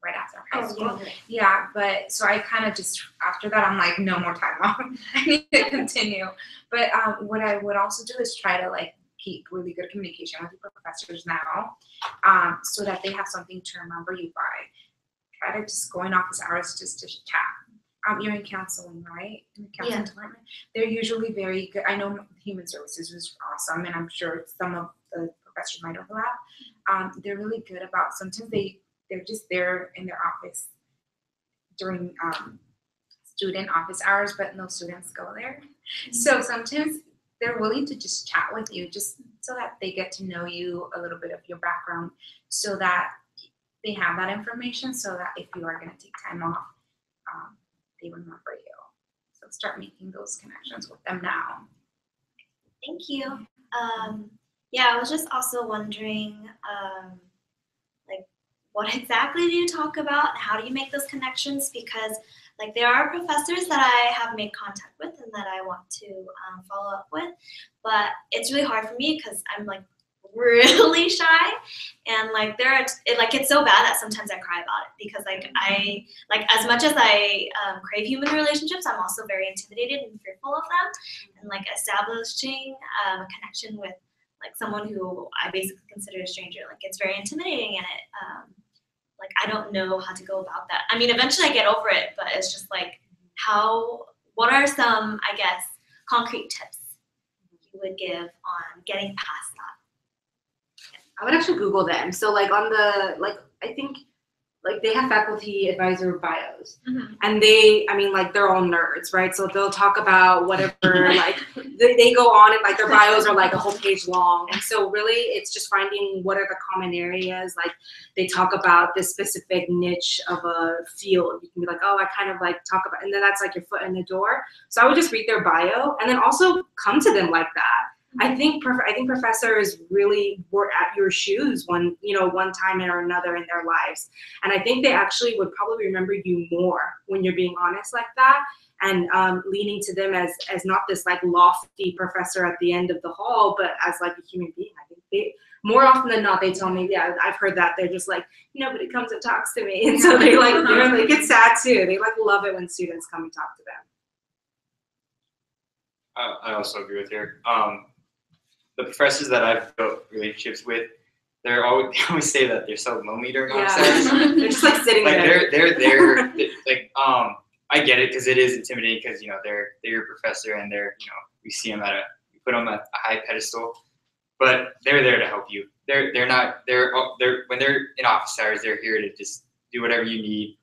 right after high school. yeah. Yeah, but so I kind of just, after that, I'm like, no more time off. I need to continue. But what I would also do is try to like keep really good communication with the professors now, so that they have something to remember you by. Try to just go in office hours just to chat. You're in counseling, right? In the counseling department. They're usually very good. I know human services is awesome, and I'm sure some of the professors might overlap. They're really good about, sometimes they're just there in their office during student office hours, but no students go there. So sometimes they're willing to just chat with you, just so that they get to know you, a little bit of your background, so that they have that information, so that if you are going to take time off, they remember you. So start making those connections with them now. Thank you. Yeah, I was just also wondering, like, what exactly do you talk about? How do you make those connections? Because, like, there are professors that I have made contact with and that I want to follow up with, but it's really hard for me because I'm like really shy, and like it's so bad that sometimes I cry about it, because I as much as I crave human relationships, I'm also very intimidated and fearful of them, and like establishing a connection with like someone who I basically consider a stranger, like it's very intimidating, and it like I don't know how to go about that. I mean, eventually I get over it, but it's just like what are some, I guess, concrete tips you would give on getting past that? I would actually Google them. So like on the, like, I think like they have faculty advisor bios, and they're all nerds, right? So they'll talk about whatever, like they go on and like their bios are like a whole page long. And so really it's just finding what are the common areas. Like they talk about this specific niche of a field. You can be like, oh, I kind of like talk about, and then that's like your foot in the door. So I would just read their bio and then also come to them like that. I think professors really were at your shoes one time or another in their lives, and I think they actually would probably remember you more when you're being honest like that, and leaning to them as not this like lofty professor at the end of the hall, but as like a human being. I think they, more often than not, they tell me, yeah, I've heard that, they're just like, nobody comes and talks to me, and so they get sad too. They like love it when students come and talk to them. I also agree with her. The professors that I've built relationships with, they always say that they're so lonely during office hours. They're just like sitting there. They're like I get it, because it is intimidating, because they're your professor, and we see them we put them at a high pedestal, but they're there to help you. They're when they're in office hours, they're here to just do whatever you need.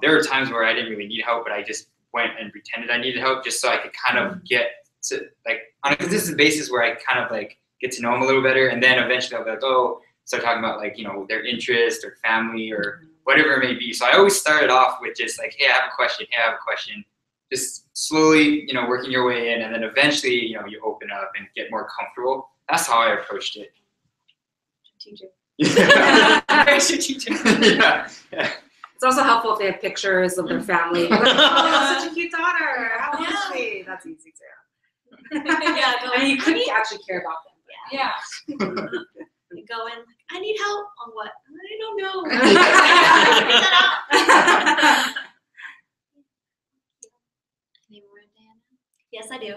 There were times where I didn't really need help, but I just went and pretended I needed help just so I could kind of get to, like, on a consistent basis where I kind of like get to know them a little better, and then eventually I'll be like, oh, start talking about like their interest or family or whatever it may be. So I always started off with just like, hey, I have a question. Just slowly, working your way in, and then eventually, you open up and get more comfortable. That's how I approached it. Strategic. Very strategic. Yeah. It's also helpful if they have pictures of their family. Like, oh, such a cute daughter. How old is she? That's easy too. I mean, you could actually care about them. Yeah. You go in, like, I need help on what? I don't know. Any more, Diana? Yes, I do.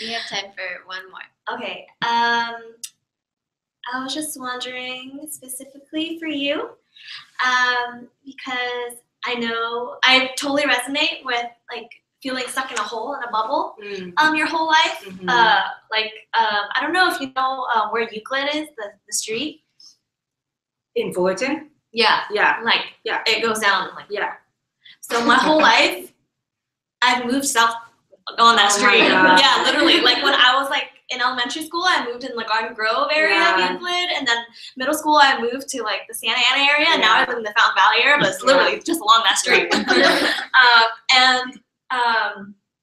We have time for one more. Okay. I was just wondering specifically for you, because I know I totally resonate with like feeling stuck in a hole, in a bubble, your whole life. I don't know if you know where Euclid is, the street. In Fullerton? Yeah. Yeah. Like, yeah. It goes down like. Yeah. So my whole life, I've moved south on that street. Yeah, literally. Like when I was like in elementary school, I moved in the Garden Grove area of Euclid, and then middle school, I moved to like the Santa Ana area, and now I live in the Fountain Valley area, but it's literally just along that street.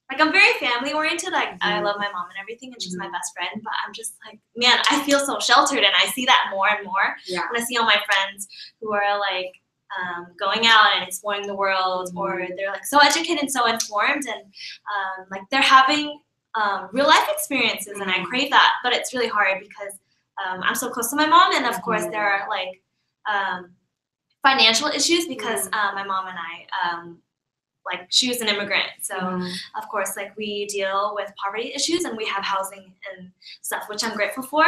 Like I'm very family oriented. Like I love my mom and everything, and she's my best friend. But I'm just like, man, I feel so sheltered, and I see that more and more when I see all my friends who are like going out and exploring the world, or they're like so educated and so informed, and like they're having real life experiences, and I crave that. But it's really hard because I'm so close to my mom, and of course there are like financial issues because my mom and I, like she was an immigrant, so of course like we deal with poverty issues and we have housing and stuff, which I'm grateful for,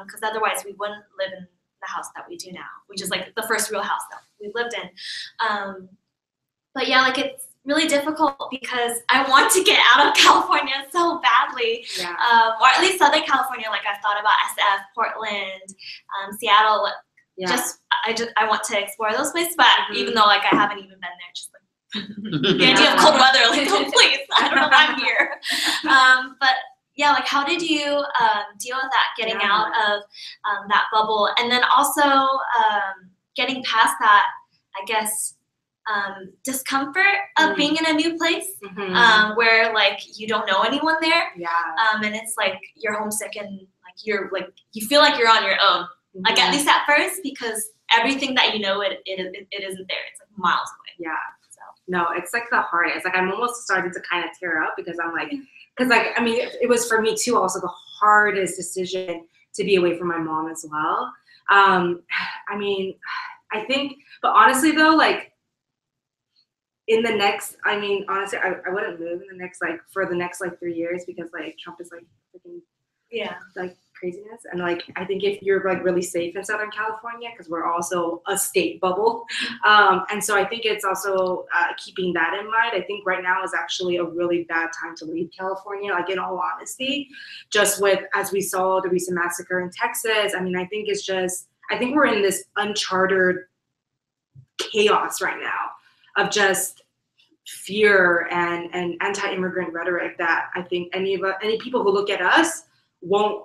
because otherwise we wouldn't live in the house that we do now, which is like the first real house that we lived in. But yeah, like it's really difficult because I want to get out of California so badly, or at least Southern California. Like I've thought about SF, Portland, Seattle. I want to explore those places, but even though like I haven't even been there, just like the idea of cold weather, like oh please, I don't know why I'm here. But yeah, like how did you deal with that, getting out of that bubble, and then also getting past that, I guess, discomfort of being in a new place, where like you don't know anyone there, and it's like you're homesick and like you're like you feel like you're on your own, like at least at first, because everything that you know it isn't there. It's like miles away. Yeah. So no, it's like the hardest. Like I'm almost starting to kind of tear up because I'm like, because like I mean it was for me too also the hardest decision to be away from my mom as well. I mean, I think, but honestly though, like in the next, I mean, honestly, I wouldn't move in the next, like, for the next, like, 3 years because, like, Trump is, like, freaking, like, craziness. And, like, I think if you're, like, really safe in Southern California, because we're also a state bubble. And so I think it's also keeping that in mind. I think right now is actually a really bad time to leave California, like, in all honesty. Just with, as we saw, the recent massacre in Texas. I mean, I think it's just, I think we're in this uncharted chaos right now of just fear and anti-immigrant rhetoric that I think any people who look at us won't.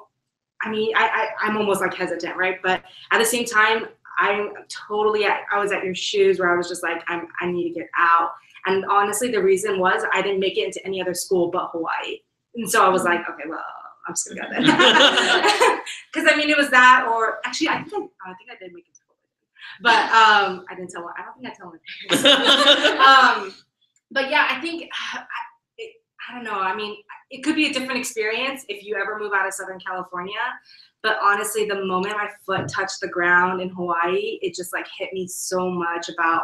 I mean, I'm almost like hesitant, right? But at the same time, I was at your shoes where I was just like, I need to get out. And honestly, the reason was I didn't make it into any other school but Hawaii. And so I was like, okay, well, I'm just gonna go then. Because I mean, it was that, or actually, I think I did make it to Hawaii, but I didn't tell. I don't think I told my but yeah, I think I don't know. I mean, it could be a different experience if you ever move out of Southern California. But honestly, the moment my foot touched the ground in Hawaii, it just like hit me so much about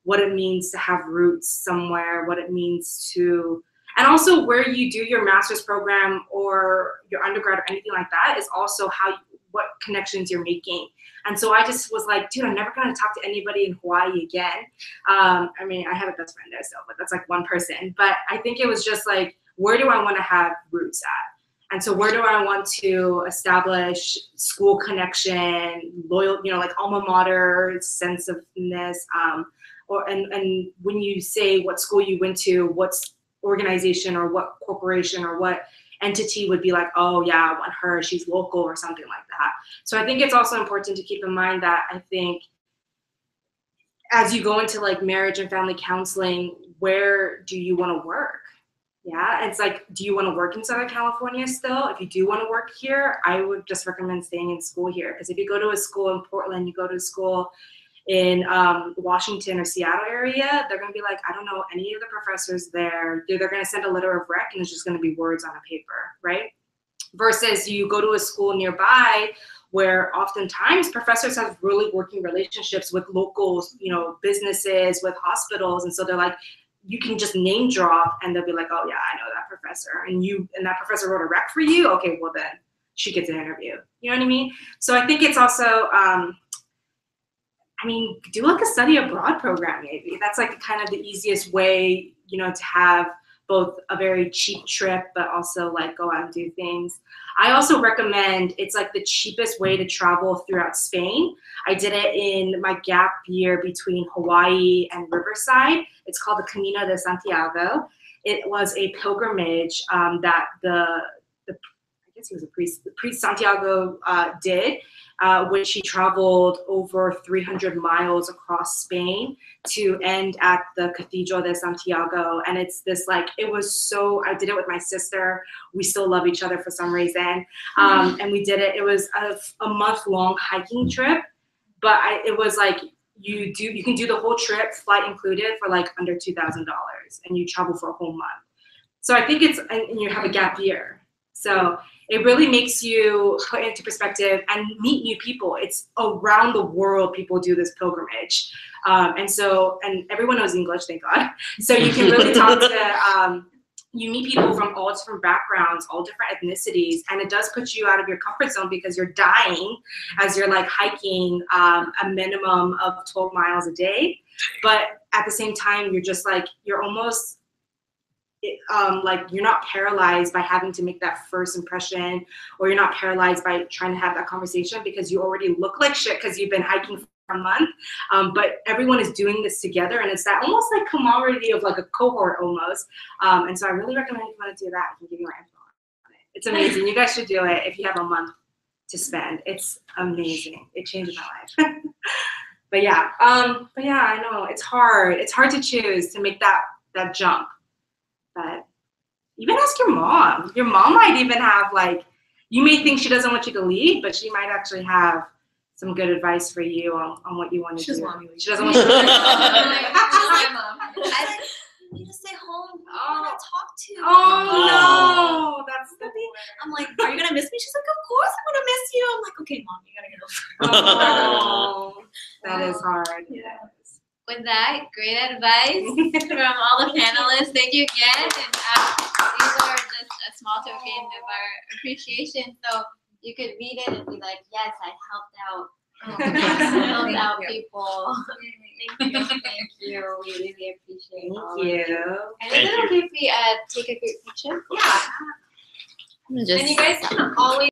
what it means to have roots somewhere, what it means to, and also where you do your master's program or your undergrad or anything like that is also what connections you're making. And so I just was like, dude, I'm never gonna talk to anybody in Hawaii again. I mean, I have a best friend there still, but that's like one person. But I think it was just like, where do I wanna have roots at? And so where do I want to establish school connection, loyal, you know, like alma mater sense ofness, and when you say what school you went to, what's organization or what corporation or what entity would be like, oh yeah, I want her, she's local or something like that. So I think it's also important to keep in mind that I think as you go into like marriage and family counseling, where do you want to work? Yeah, it's like, do you want to work in Southern California still? If you do want to work here, I would just recommend staying in school here. Because if you go to a school in Portland, you go to a school in Washington or Seattle area, they're going to be like, I don't know any of the professors there. They're going to send a letter of rec and it's just going to be words on a paper, right? Versus you go to a school nearby where oftentimes professors have really working relationships with local, you know, businesses, with hospitals. And so they're like, you can just name drop and they'll be like, oh yeah, I know that professor. And that professor wrote a rec for you. Okay, well then she gets an interview. You know what I mean? So I think it's also, I mean, do like a study abroad program maybe. That's like kind of the easiest way, you know, to have both a very cheap trip, but also like go out and do things. I also recommend, it's like the cheapest way to travel throughout Spain. I did it in my gap year between Hawaii and Riverside. It's called the Camino de Santiago. It was a pilgrimage that I guess he was a priest, the priest Santiago did, which he traveled over 300 miles across Spain to end at the Cathedral de Santiago. And it's this like, it was so, I did it with my sister. We still love each other for some reason. And we did it. It was a month-long hiking trip, but it was like, you can do the whole trip, flight included, for like under $2,000, and you travel for a whole month. So I think and you have a gap year. So it really makes you put into perspective and meet new people. It's around the world people do this pilgrimage. And everyone knows English, thank God. So you can really talk to, you meet people from all different backgrounds, all different ethnicities, and it does put you out of your comfort zone because you're dying as you're like hiking a minimum of 12 miles a day. But at the same time, you're just like, you're almost like you're not paralyzed by having to make that first impression, or you're not paralyzed by trying to have that conversation because you already look like shit because you've been hiking for a month. But everyone is doing this together, and it's that almost like camaraderie of like a cohort almost. And so I really recommend if you want to do that, I can give you my info on it. It's amazing. You guys should do it if you have a month to spend. It's amazing. It changes my life. But yeah, I know it's hard. It's hard to choose to make that jump. But even ask your mom. Your mom might even have like, you may think she doesn't want you to leave, but she might actually have some good advice for you on what you want to do. She doesn't want you to leave. My mom. You need to stay home. I want to talk to you. Oh no, that's the thing. I'm like, are you gonna miss me? She's like, of course I'm gonna miss you. I'm like, okay, mom, you gotta get over it. Oh, that is hard. Yeah. With that, great advice from all the panelists. Thank you again. And these are just a small token of our appreciation. So you could read it and be like, yes, I helped out. Helped out people. Thank you. We really appreciate all of Thank you. you. And is it okay if we take a group picture? Yeah. I'm just And you guys can always